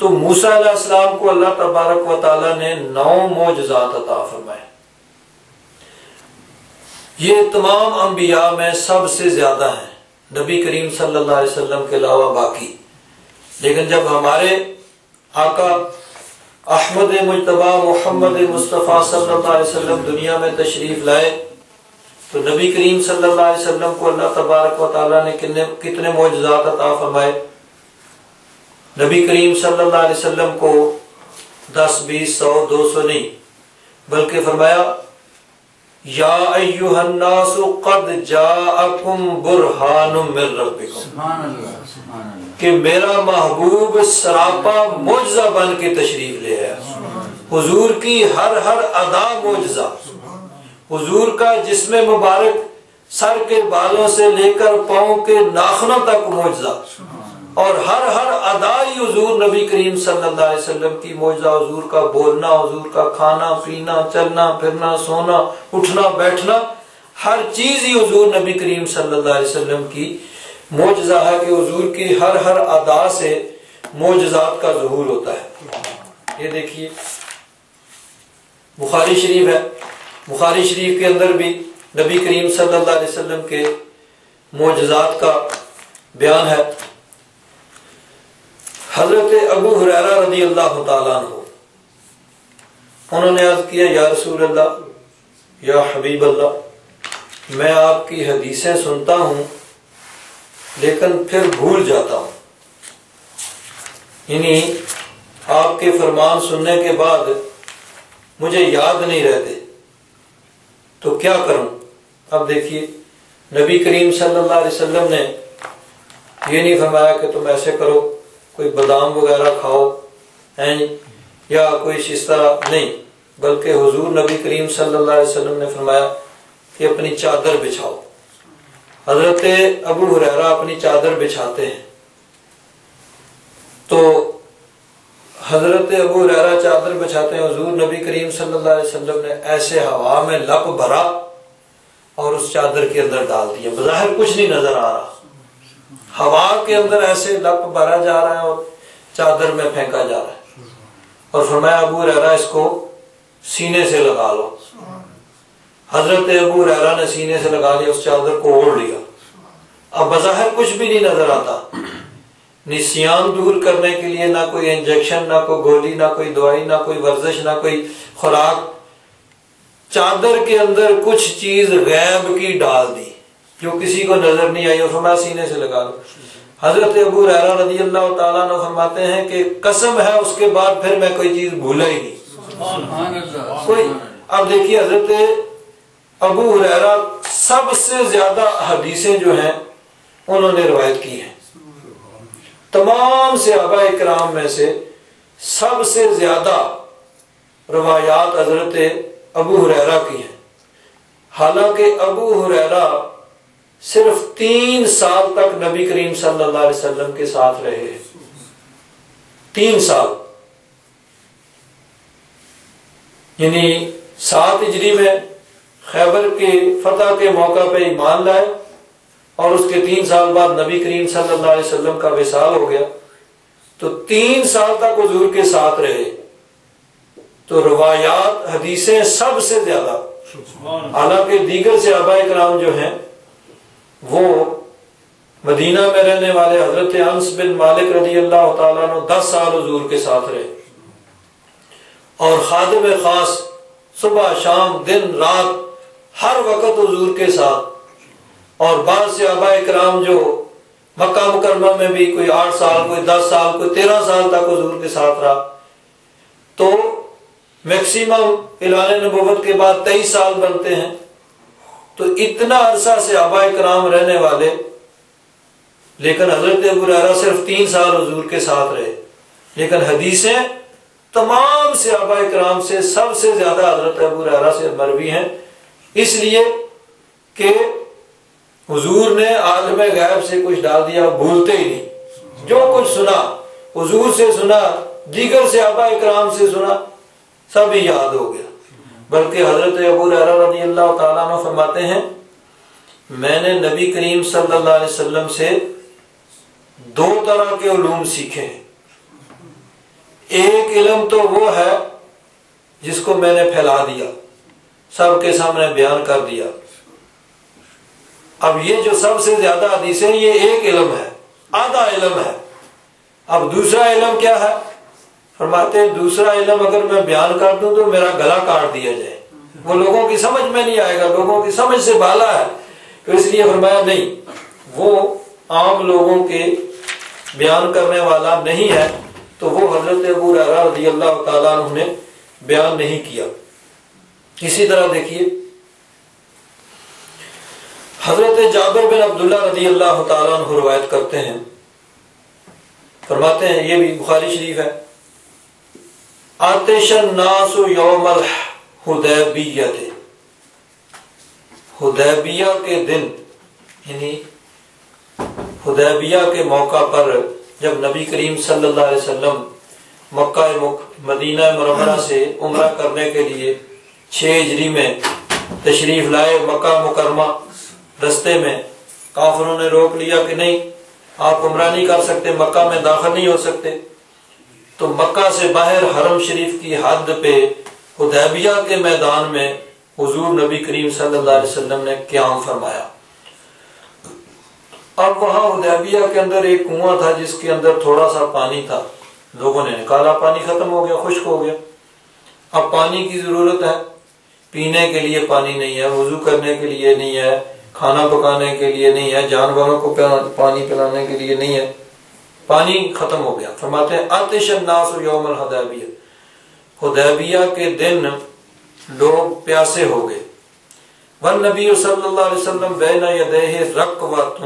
تو موسیٰ علیہ السلام کو اللہ تبارک و تعالیٰ نے 9 معجزات عطا فرمائے. یہ تمام انبیاء میں سب سے زیادہ ہیں، نبی کریم صلی اللہ علیہ وسلم کے علاوہ باقی. لیکن جب ہمارے آقا احمد مجتبی محمد مصطفیٰ صلی اللہ علیہ وسلم دنیا میں تشریف لائے تو نبی کریم صلی اللہ علیہ وسلم کو اللہ تبارک و تعالیٰ نے کتنے معجزات عطا فرمائے. نبی کریم صلی اللہ علیہ وسلم کو 10 20 100 200 نہیں، بلکہ فرمایا یا ایھا الناس قد جاءکم برہان من ربکم، کہ میرا محبوب سراپا معجزہ بن کے تشریف لے آیا. حضور کی ہر ادا معجزہ، حضور کا جسم مبارک سر کے بالوں سے لے کر پاؤں کے ناخنوں تک معجزہ، اور ہر ادا ہی حضور نبی کریم صلی اللہ علیہ وسلم کی معجزہ. حضور کا بولنا، حضور کا کھانا پینا، چلنا پھرنا، سونا اٹھنا بیٹھنا، ہر چیز ہی حضور نبی کریم صلی اللہ علیہ وسلم کی معجزہ ہے کہ حضور کی ہر ادا سے معجزات کا ظہور ہوتا ہے. یہ دیکھیے بخاری شریف ہے، بخاری شریف کے اندر بھی نبی کریم صلی اللہ علیہ وسلم کے معجزات کا بیان ہے. حضرت ابو ہریرہ رضی اللہ تعالیٰ عنہ انہوں نے عرض کیا یا رسول اللہ، یا حبیب اللہ، میں آپ کی حدیثیں سنتا ہوں لیکن پھر بھول جاتا ہوں، یعنی آپ کے فرمان سننے کے بعد مجھے یاد نہیں رہتے، تو کیا کروں؟ اب دیکھیے نبی کریم صلی اللہ علیہ وسلم نے یہ نہیں فرمایا کہ تم ایسے کرو، کوئی بادام وغیرہ کھاؤ یا کوئی اس طرح نہیں، بلکہ حضور نبی کریم صلی اللہ علیہ وسلم نے فرمایا کہ اپنی چادر بچھاؤ. حضرت ابو ہریرہ اپنی چادر بچھاتے ہیں تو حضرت ابو ہریرہ چادر بچھاتے ہیں، حضور نبی کریم صلی اللہ علیہ وسلم نے ایسے ہوا میں لپ بھرا اور اس چادر کے اندر ڈال دیا. بظاہر کچھ نہیں نظر آ رہا، ہوا کے اندر ایسے لپ بھرا جا رہا ہے اور چادر میں پھینکا جا رہا ہے، اور فرمایا ابو ہریرہ اس کو سینے سے لگا لو. حضرت ابو ہریرہ نے سینے سے لگا لیا، اس چادر کو اوڑھ لیا. اب بظاہر کچھ بھی نہیں نظر آتا. نسیان دور کرنے کے لیے نہ کوئی انجیکشن، نہ کوئی گولی، نہ کوئی دوائی، نہ کوئی ورزش، نہ کوئی خوراک. چادر کے اندر کچھ چیز غیب کی ڈال دی جو کسی کو نظر نہیں آئی، اور فرمایا سینے سے لگا لو. حضرت ابو ہریرہ رضی اللہ تعالیٰ عنہ فرماتے ہیں کہ قسم ہے اس کے بعد پھر میں کوئی چیز بھولا ہی نہیں کوئی. اب دیکھیے حضرت ابو ہریرہ سب سے زیادہ حدیثیں جو ہیں انہوں نے روایت کی ہیں. تمام صحابہ اکرام میں سے سب سے زیادہ روایات حضرت ابو ہریرہ کی ہیں. حالانکہ ابو ہریرہ صرف 3 سال تک نبی کریم صلی اللہ علیہ وسلم کے ساتھ رہے. 3 سال، یعنی 7 ہجری میں خیبر کے فتح کے موقع پہ ایمان لائے اور اس کے 3 سال بعد نبی کریم صلی اللہ علیہ وسلم کا وصال ہو گیا. تو 3 سال تک حضور کے ساتھ رہے. تو روایات حدیثیں سب سے زیادہ، حالانکہ دیگر صحابہ کرام جو ہیں وہ مدینہ میں رہنے والے حضرت انس بن مالک رضی اللہ تعالیٰ عنہ 10 سال حضور کے ساتھ رہے، اور خادم خاص صبح شام دن رات ہر وقت حضور کے ساتھ. اور بعض صحابہ اکرام جو مکہ مکرمہ میں بھی کوئی 8 سال، کوئی 10 سال، کوئی 13 سال تک حضور کے ساتھ رہا. تو میکسیمم اعلان نبوت کے بعد 23 سال بنتے ہیں. تو اتنا عرصہ صحابہ اکرام رہنے والے، لیکن حضرت ابو ہریرہ صرف 3 سال حضور کے ساتھ رہے. لیکن حدیثیں تمام صحابہ اکرام سے سب سے زیادہ حضرت ابو ہریرہ سے مروی ہیں، اس لیے کہ حضور نے عالم غیب سے کچھ ڈال دیا، بھولتے ہی نہیں. جو کچھ سنا حضور سے سنا، دیگر صحابہ اکرام سے سنا، سب یاد ہو گیا. بلکہ حضرت ابو ہریرہ رضی اللہ تعالیٰ عنہ فرماتے ہیں میں نے نبی کریم صلی اللہ علیہ وسلم سے 2 طرح کے علوم سیکھے ہیں. ایک علم تو وہ ہے جس کو میں نے پھیلا دیا، سب کے سامنے بیان کر دیا. اب یہ جو سب سے زیادہ حدیث ہے یہ ایک علم ہے، آدھا علم ہے. اب دوسرا علم کیا ہے؟ فرماتے ہیں دوسرا علم اگر میں بیان کر دوں تو میرا گلا کاٹ دیا جائے، وہ لوگوں کی سمجھ میں نہیں آئے گا، لوگوں کی سمجھ سے بالا ہے. تو اس لیے فرمایا نہیں، وہ عام لوگوں کے بیان کرنے والا نہیں ہے. تو وہ حضرت ابو ہریرہ رضی اللہ تعالیٰ عنہ نے بیان نہیں کیا. اسی طرح دیکھیے حضرت جابر بن عبداللہ رضی اللہ تعالیٰ عنہ روایت کرتے ہیں، فرماتے ہیں، یہ بھی بخاری شریف ہے، آتش الناس یوم الحدیبیہ، حدیبیہ کے دن، یعنی حدیبیہ کے موقع پر جب نبی کریم صلی اللہ علیہ وسلم مکہ مدینہ منورہ سے عمرہ کرنے کے لیے 6 ہجری میں تشریف لائے مکہ مکرمہ، رستے میں کافروں نے روک لیا کہ نہیں آپ عمرہ نہیں کر سکتے، مکہ میں داخل نہیں ہو سکتے. تو مکہ سے باہر حرم شریف کی حد پہ حدیبیہ کے میدان میں حضور نبی کریم صلی اللہ علیہ وسلم نے قیام فرمایا. اب وہاں حدیبیہ کے اندر ایک کنواں تھا جس کے اندر تھوڑا سا پانی تھا، لوگوں نے نکالا، پانی ختم ہو گیا، خشک ہو گیا. اب پانی کی ضرورت ہے، پینے کے لیے پانی نہیں ہے، وضو کرنے کے لیے نہیں ہے، کھانا پکانے کے لیے نہیں ہے، جانوروں کو پانی پلانے کے لیے نہیں ہے، پانی ختم ہو گیا. فرماتے ہیں آتش الناس یوم الحدیبیہ، حدیبیہ کے دن لوگ پیاسے ہو گئے. والنبی صلی اللہ علیہ وسلم بین یدیہ رکوۃ،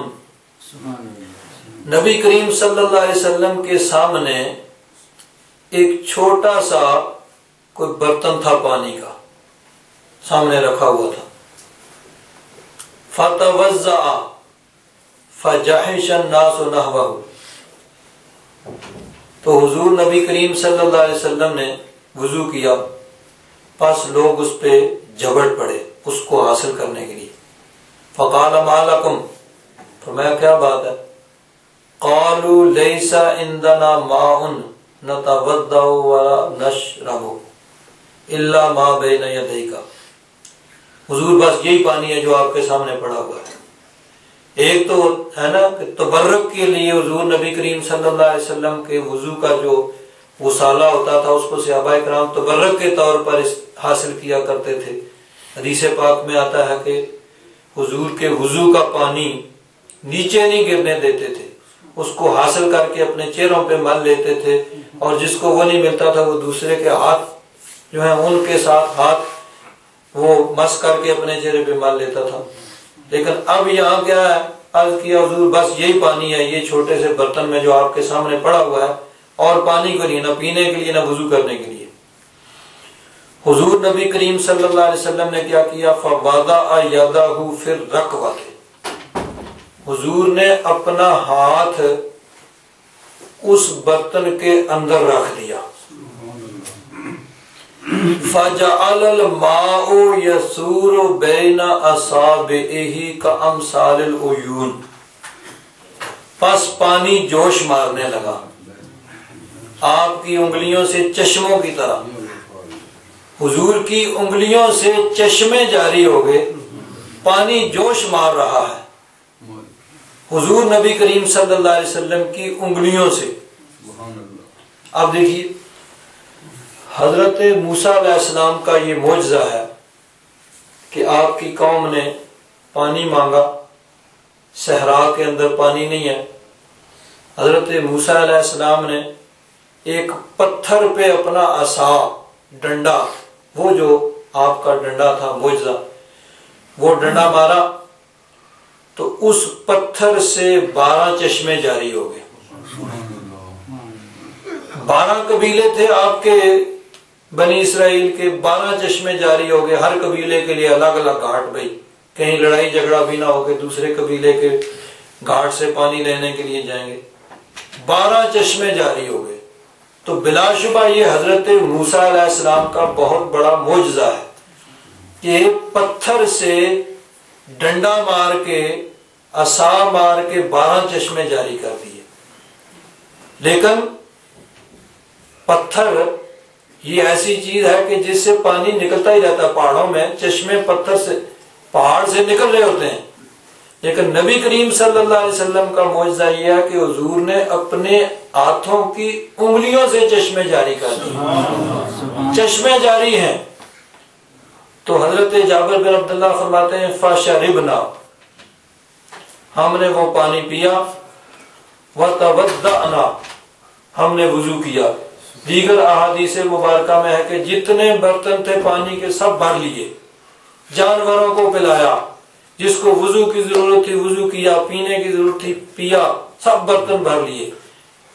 نبی کریم صلی اللہ علیہ وسلم کے سامنے ایک چھوٹا سا کوئی برتن تھا پانی کا، سامنے رکھا ہوا تھا. فتوضأ فجحش الناس نحوہ، تو حضور نبی کریم صلی اللہ علیہ وسلم نے وضو کیا، پس لوگ اس پہ جھبٹ پڑے اس کو حاصل کرنے کے لیے. فقال ما لکم، فرمایا کیا بات ہے؟ قالوا لیس عندنا ماء نتوضأ ولا نشرب الا ما بین یدیک، حضور بس یہی پانی ہے جو آپ کے سامنے پڑا ہوا ہے. ایک تو ہے نا کہ تبرک کے لیے حضور نبی کریم صلی اللہ علیہ وسلم کے وضو کا جو غسالہ ہوتا تھا اس کو صحابہ کرام تبرک کے طور پر حاصل کیا کرتے تھے. حدیث پاک میں آتا ہے کہ حضور کے وضو کا پانی نیچے نہیں گرنے دیتے تھے، اس کو حاصل کر کے اپنے چہروں پہ مل لیتے تھے، اور جس کو وہ نہیں ملتا تھا وہ دوسرے کے ہاتھ جو ہیں ان کے ساتھ ہاتھ وہ مس کر کے اپنے چہرے پہ مل لیتا تھا. لیکن اب یہاں کیا ہے؟ عرض کیا حضور بس یہی پانی ہے، یہ چھوٹے سے برتن میں جو آپ کے سامنے پڑا ہوا ہے، اور پانی کو نہیں، نہ پینے کے لیے نہ وضو کرنے کے لیے. حضور نبی کریم صلی اللہ علیہ وسلم نے کیا کیا؟ فوضع یدہ فی الرکوۃ، حضور نے اپنا ہاتھ اس برتن کے اندر رکھ دیا. فجعل الماء یسور بین اصابعہ کامثال العیون، پس پانی جوش مارنے لگا آپ کی انگلیوں سے چشموں کی طرح. حضور کی انگلیوں سے چشمے جاری ہو گئے، پانی جوش مار رہا ہے حضور نبی کریم صلی اللہ علیہ وسلم کی انگلیوں سے. اب دیکھیے حضرت موسیٰ علیہ السلام کا یہ معجزہ ہے کہ آپ کی قوم نے پانی مانگا، صحرا کے اندر پانی نہیں ہے. حضرت موسیٰ علیہ السلام نے ایک پتھر پہ اپنا عصا، ڈنڈا، وہ جو آپ کا ڈنڈا تھا معجزہ، وہ ڈنڈا مارا تو اس پتھر سے 12 چشمے جاری ہو گئے. 12 قبیلے تھے آپ کے بنی اسرائیل کے، 12 چشمے جاری ہو گئے، ہر قبیلے کے لیے الگ الگ گھاٹ. بھائی کہیں لڑائی جھگڑا بھی نہ ہو کہ دوسرے قبیلے کے گھاٹ سے پانی لینے کے لیے جائیں گے. 12 چشمے جاری ہو گئے. تو بلا شبہ یہ حضرت موسیٰ علیہ السلام کا بہت بڑا معجزہ ہے. کہ پتھر سے ڈنڈا مار کے عصا مار کے 12 چشمے جاری کر دیے، لیکن پتھر یہ ایسی چیز ہے کہ جس سے پانی نکلتا ہی رہتا ہے، پہاڑوں میں چشمے پتھر سے پہاڑ سے نکل رہے ہوتے ہیں، لیکن نبی کریم صلی اللہ علیہ وسلم کا معجزہ یہ ہے کہ حضور نے اپنے ہاتھوں کی انگلیوں سے چشمے جاری کر دیے، چشمے جاری ہیں۔ تو حضرت جابر بن عبداللہ فرماتے ہیں فشربنا، ہم نے وہ پانی پیا، وتوضأنا، ہم نے وضو کیا۔ دیگر احادیث مبارکہ میں ہے کہ جتنے برتن تھے پانی کے سب بھر لیے، جانوروں کو پلایا، جس کو وضو کی ضرورت تھی وضو کیا، پینے کی ضرورت تھی پیا، سب برتن بھر لیے،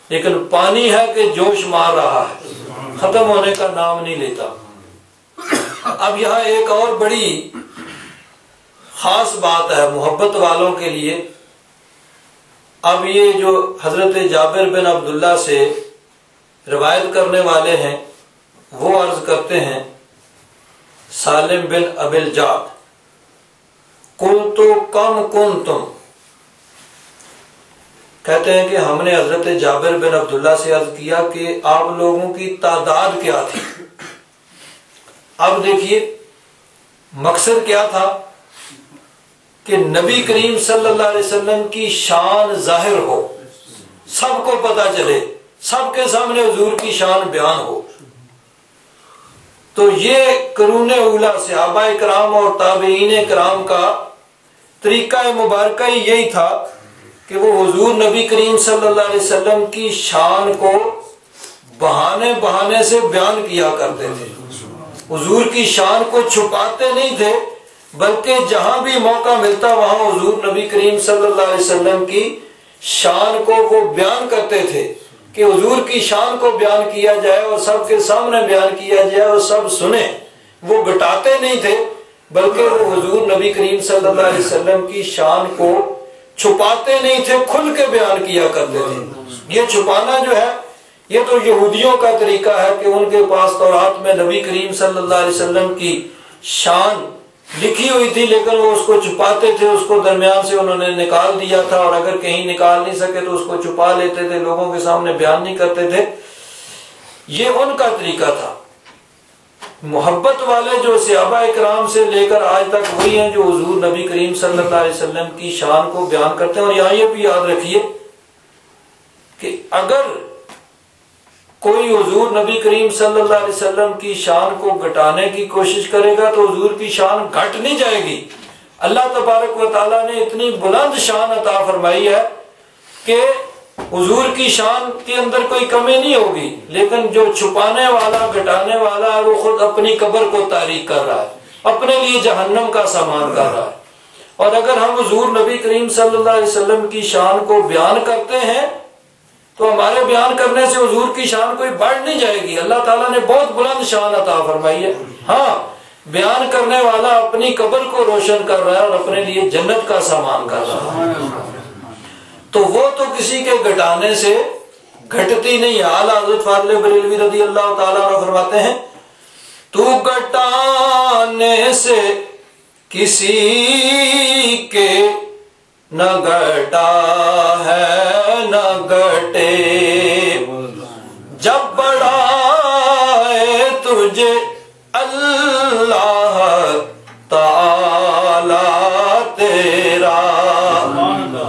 لیکن پانی ہے کہ جوش مار رہا ہے، ختم ہونے کا نام نہیں لیتا۔ اب یہاں ایک اور بڑی خاص بات ہے محبت والوں کے لیے۔ اب یہ جو حضرت جابر بن عبداللہ سے روایت کرنے والے ہیں وہ عرض کرتے ہیں سالم بن ابی الجعد، قلت کم کنتم، کہتے ہیں کہ ہم نے حضرت جابر بن عبداللہ سے عرض کیا کہ آپ لوگوں کی تعداد کیا تھی۔ اب دیکھیے مقصد کیا تھا کہ نبی کریم صلی اللہ علیہ وسلم کی شان ظاہر ہو، سب کو پتا چلے، سب کے سامنے حضور کی شان بیان ہو۔ تو یہ قرون اولیٰ صحابہ کرام اور تابعین کرام کا طریقہ مبارکہ یہی تھا کہ وہ حضور نبی کریم صلی اللہ علیہ وسلم کی شان کو بہانے بہانے سے بیان کیا کرتے تھے، حضور کی شان کو چھپاتے نہیں تھے، بلکہ جہاں بھی موقع ملتا وہاں حضور نبی کریم صلی اللہ علیہ وسلم کی شان کو وہ بیان کرتے تھے کہ حضور کی شان کو بیان کیا جائے اور سب کے سامنے بیان کیا جائے اور سب سنیں۔ وہ گھٹاتے نہیں تھے بلکہ وہ حضور نبی کریم صلی اللہ علیہ وسلم کی شان کو چھپاتے نہیں تھے، کھل کے بیان کیا کرتے تھے۔ یہ چھپانا جو ہے یہ تو یہودیوں کا طریقہ ہے کہ ان کے پاس تورات میں نبی کریم صلی اللہ علیہ وسلم کی شان لکھی ہوئی تھی، لیکن وہ اس کو چھپاتے تھے، اس کو درمیان سے انہوں نے نکال دیا تھا، اور اگر کہیں نکال نہیں سکے تو اس کو چھپا لیتے تھے، لوگوں کے سامنے بیان نہیں کرتے تھے۔ یہ ان کا طریقہ تھا۔ محبت والے جو صحابہ کرام سے لے کر آج تک وہی ہیں جو حضور نبی کریم صلی اللہ علیہ وسلم کی شان کو بیان کرتے ہیں۔ اور یہاں یہ بھی یاد رکھیے کہ اگر کوئی حضور نبی کریم صلی اللہ علیہ وسلم کی شان کو گھٹانے کی کوشش کرے گا تو حضور کی شان گھٹ نہیں جائے گی۔ اللہ تبارک و تعالیٰ نے اتنی بلند شان عطا فرمائی ہے کہ حضور کی شان کے اندر کوئی کمی نہیں ہوگی، لیکن جو چھپانے والا گھٹانے والا ہے وہ خود اپنی قبر کو تاریک کر رہا ہے، اپنے لیے جہنم کا سامان کر رہا ہے۔ اور اگر ہم حضور نبی کریم صلی اللہ علیہ وسلم کی شان کو بیان کرتے ہیں تو ہمارے بیان کرنے سے حضور کی شان کوئی بڑھ نہیں جائے گی۔ اللہ تعالیٰ نے بہت بلند شان عطا فرمائی ہے۔ ہاں، بیان کرنے والا اپنی قبر کو روشن کر رہا ہے اور اپنے لیے جنت کا سامان کر رہا ہے، تو وہ تو کسی کے گھٹانے سے گھٹتی نہیں۔ اعلیٰ حضرت فاضل بریلوی رضی اللہ تعالیٰ عنہ فرماتے ہیں تو گھٹانے سے کسی کے نہ گھٹا ہے نہ گھٹے، جب بڑھائے تجھے اللہ تعالی تیرا،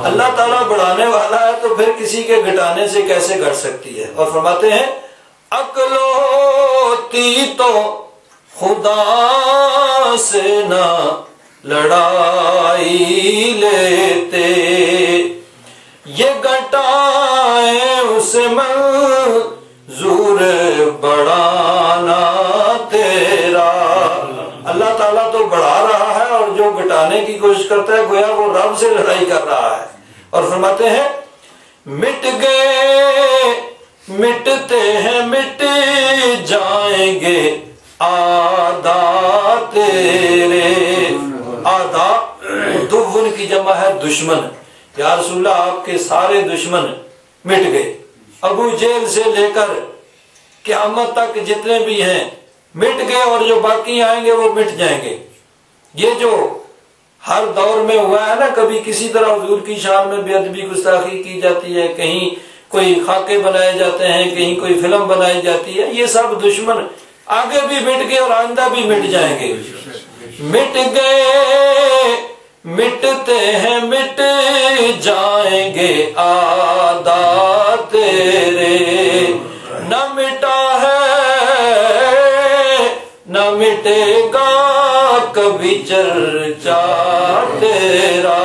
اللہ تعالیٰ بڑھانے والا ہے تو پھر کسی کے گھٹانے سے کیسے گھٹ سکتی ہے۔ اور فرماتے ہیں عقل ہوتی تو خدا سے نہ لڑائی لیتے، یہ گھٹائے اس منظور بڑھانا تیرا۔ اللہ تعالیٰ تو بڑھا رہا ہے اور جو گھٹانے کی کوشش کرتا ہے گویا وہ رب سے لڑائی کر رہا ہے۔ اور فرماتے ہیں مٹ گئے مٹتے ہیں مٹ جائیں گے آدھا تیرے، آدھا دون کی جمع ہے دشمن۔ یا رسول اللہ آپ کے سارے دشمن مٹ گئے، ابو جہل سے لے کر قیامت تک جتنے بھی ہیں مٹ گئے، اور جو باقی آئیں گے وہ مٹ جائیں گے۔ یہ جو ہر دور میں ہوا ہے نا، کبھی کسی طرح حضور کی شان میں بے ادبی گستاخی کی جاتی ہے، کہیں کوئی خاکے بنائے جاتے ہیں، کہیں کوئی فلم بنائی جاتی ہے، یہ سب دشمن آگے بھی مٹ گئے اور آئندہ بھی مٹ جائیں گے۔ مٹ گئے مٹتے ہیں مٹ جائیں گے عادات تیرے، نہ مٹا ہے نہ مٹے گا کبھی چرچا تیرا۔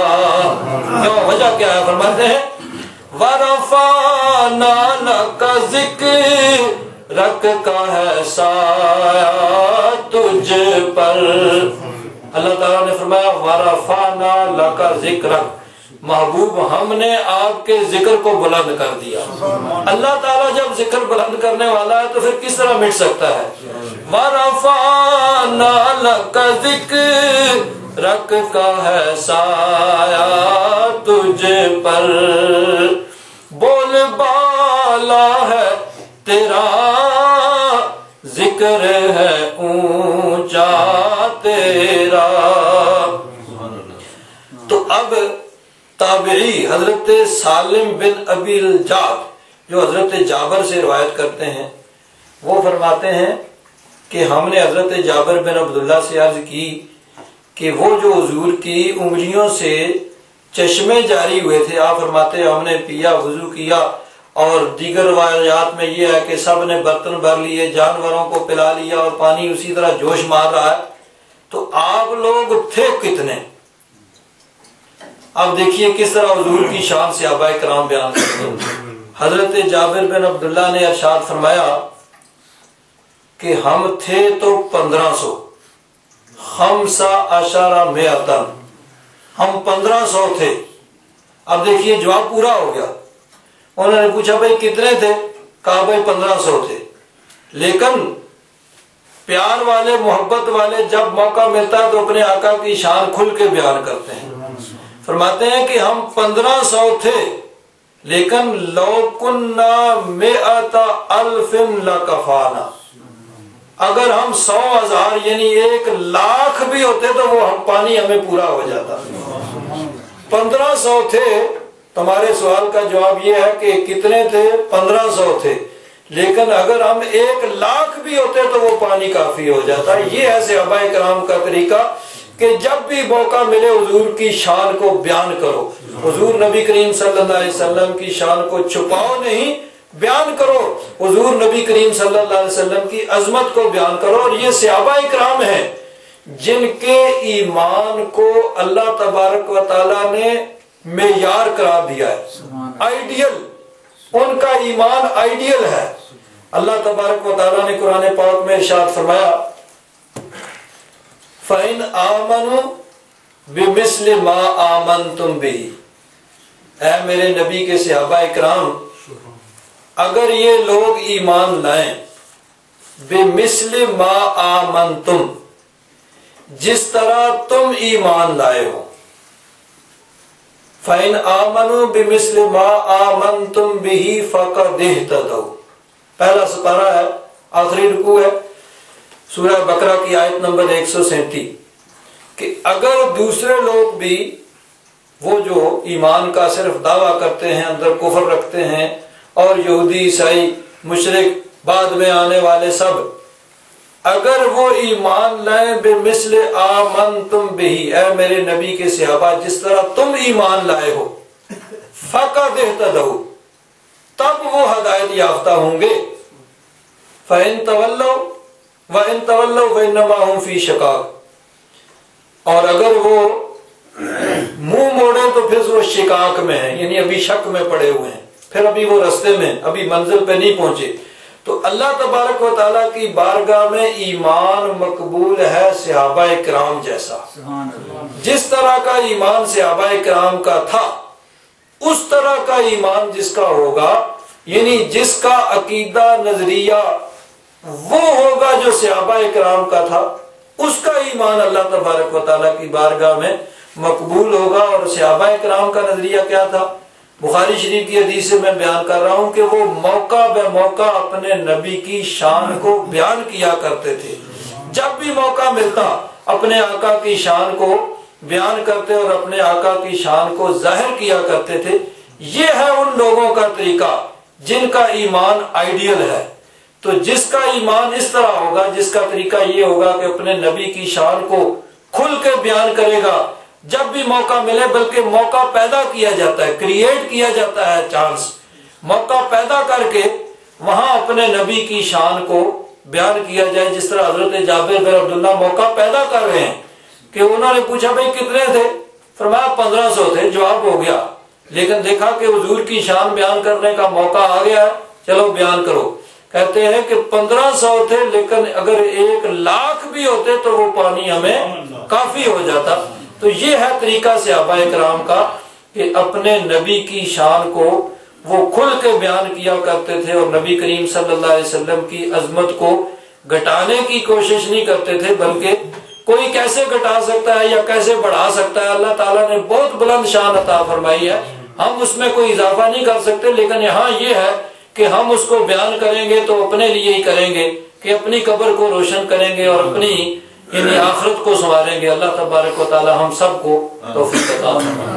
کیوں؟ وجہ کیا ہے؟ فرماتے ہیں وَرَفَعْنَا لَكَ ذِکْرَکَ کا ہے سایہ تجھ پر۔ اللہ تعالیٰ نے فرمایا وَرَفَعْنَا لَكَ ذِکْرَکَ، محبوب ہم نے آپ کے ذکر کو بلند کر دیا۔ اللہ تعالیٰ جب ذکر بلند کرنے والا ہے تو پھر کس طرح مٹ سکتا ہے؟ وَرَفَعْنَا لَكَ ذِکْرَکَ کا ہے سایہ تجھ پر، بول بالا ہے تیرا ذکر ہے اونچا تیرا۔ تو اب تابعی حضرت سالم بن ابی الجعد جو حضرت جابر سے روایت کرتے ہیں، وہ فرماتے ہیں کہ ہم نے حضرت جابر بن عبداللہ سے عرض کی کہ وہ جو حضور کی انگلیوں سے چشمے جاری ہوئے تھے، آپ فرماتے ہیں ہم نے پیا، وضو کیا، اور دیگر روایات میں یہ ہے کہ سب نے برتن بھر لیے، جانوروں کو پلا لیا اور پانی اسی طرح جوش مار رہا ہے، تو آپ لوگ تھے کتنے؟ اب دیکھیے کس طرح حضور کی شان صحابہ کرام بیان کرتے ہیں۔ حضرت جابر بن عبداللہ نے ارشاد فرمایا کہ ہم تھے تو 1500، 15 ہم 1500 تھے۔ اب دیکھیے جواب پورا ہو گیا۔ انہوں نے پوچھا بھائی کتنے تھے؟ کہا بھائی 1500 تھے۔ لیکن پیار والے، محبت والے جب موقع ملتا ہے تو اپنے آقا کی شان کھل کے بیان کرتے ہیں۔ فرماتے ہیں کہ ہم 1500 تھے، لیکن لو کننا 100,000 لکفانا، اگر ہم 100,000 یعنی 1,00,000 بھی ہوتے تو وہ پانی ہمیں پورا ہو جاتا۔ 1500 تھے۔ تمہارے سوال کا جواب یہ ہے کہ کتنے تھے؟ 1500 تھے، لیکن اگر ہم 1,00,000 بھی ہوتے تو وہ پانی کافی ہو جاتا۔ یہ ہے صحابہ کرام کا طریقہ کہ جب بھی موقع ملے حضور کی شان کو بیان کرو، حضور نبی کریم صلی اللہ علیہ وسلم کی شان کو چھپاؤ نہیں، بیان کرو، حضور نبی کریم صلی اللہ علیہ وسلم کی عظمت کو بیان کرو۔ اور یہ صحابہ کرام ہیں جن کے ایمان کو اللہ تبارک و تعالیٰ نے معیار قرار دیا ہے، آئیڈیل، ان کا ایمان آئیڈیل ہے۔ اللہ تبارک و تعالیٰ نے قرآن پاک میں ارشاد فرمایا فَإِنْ آمَنُوا بِمِثْلِ مَا آمَنْتُمْ بِهِ، اے میرے نبی کے صحابہ اکرام، اگر یہ لوگ ایمان لائیں بِمِثْلِ مَا آمَنْتُمْ، جس طرح تم ایمان لائے ہو، فَإِنْ آمَنُوا بِمِثْلِ مَا آمَنْتُمْ بِهِ فَقَدِ اهْتَدَوْا، پہلا سپارہ ہے، آخری رکوع ہے، سورہ بقرہ کی آیت نمبر 137، کہ اگر دوسرے لوگ بھی وہ جو ایمان کا صرف دعویٰ کرتے ہیں، اندر کفر رکھتے ہیں، اور یہودی عیسائی مشرک بعد میں آنے والے سب، اگر وہ ایمان لائیں بمثل آمنتم بہی، اے میرے نبی کے صحابہ جس طرح تم ایمان لائے ہو، فقد اہتدوا، تب وہ ہدایت یافتہ ہوں گے۔ فَإِن تَوَلَّوْا وَإِن تَوَلَّوْا فَإِنَّمَا هُمْ فِي شِقَاقٍ، اور اگر وہ منہ موڑے تو پھر وہ شقاق میں ہیں، یعنی ابھی شک میں پڑے ہوئے ہیں، پھر ابھی وہ رستے میں، ابھی منزل پہ نہیں پہنچے۔ تو اللہ تبارک و تعالیٰ کی بارگاہ میں ایمان مقبول ہے صحابہ کرام جیسا، جس طرح کا ایمان صحابہ کرام کا تھا اس طرح کا ایمان جس کا ہوگا، یعنی جس کا عقیدہ نظریہ وہ ہوگا جو صحابہ کرام کا تھا، اس کا ایمان اللہ تبارک و تعالیٰ کی بارگاہ میں مقبول ہوگا۔ اور صحابہ کرام کا نظریہ کیا تھا؟ بخاری شریف کی حدیث سے میں بیان کر رہا ہوں کہ وہ موقع بے موقع اپنے نبی کی شان کو بیان کیا کرتے تھے۔ جب بھی موقع ملتا اپنے آقا کی شان کو بیان کرتے اور اپنے آقا کی شان کو ظاہر کیا کرتے تھے۔ یہ ہے ان لوگوں کا طریقہ جن کا ایمان آئیڈیل ہے۔ تو جس کا ایمان اس طرح ہوگا، جس کا طریقہ یہ ہوگا کہ اپنے نبی کی شان کو کھل کے بیان کرے گا جب بھی موقع ملے، بلکہ موقع پیدا کیا جاتا ہے، کریٹ کیا جاتا ہے، چانس موقع پیدا کر کے وہاں اپنے نبی کی شان کو بیان کیا جائے۔ جس طرح حضرت جابر بن عبداللہ موقع پیدا کر رہے ہیں کہ انہوں نے پوچھا بھائی کتنے تھے، فرمایا 1500 تھے، جواب ہو گیا، لیکن دیکھا کہ حضور کی شان بیان کرنے کا موقع آ گیا ہے، چلو بیان کرو۔ کہتے ہیں کہ 1500 تھے، لیکن اگر 1,00,000 بھی ہوتے تو وہ پانی ہمیں کافی ہو جاتا۔ تو یہ ہے طریقہ صحابہ کرام کا کہ اپنے نبی کی شان کو وہ کھل کے بیان کیا کرتے تھے، اور نبی کریم صلی اللہ علیہ وسلم کی عظمت کو گھٹانے کی کوشش نہیں کرتے تھے، بلکہ کوئی کیسے گھٹا سکتا ہے یا کیسے بڑھا سکتا ہے، اللہ تعالیٰ نے بہت بلند شان عطا فرمائی ہے، ہم اس میں کوئی اضافہ نہیں کر سکتے۔ لیکن یہاں یہ ہے کہ ہم اس کو بیان کریں گے تو اپنے لیے ہی کریں گے، کہ اپنی قبر کو روشن کریں گے اور اپنی آخرت کو سنواریں گے۔ اللہ تبارک و تعالی ہم سب کو توفیق عطا فرمائے۔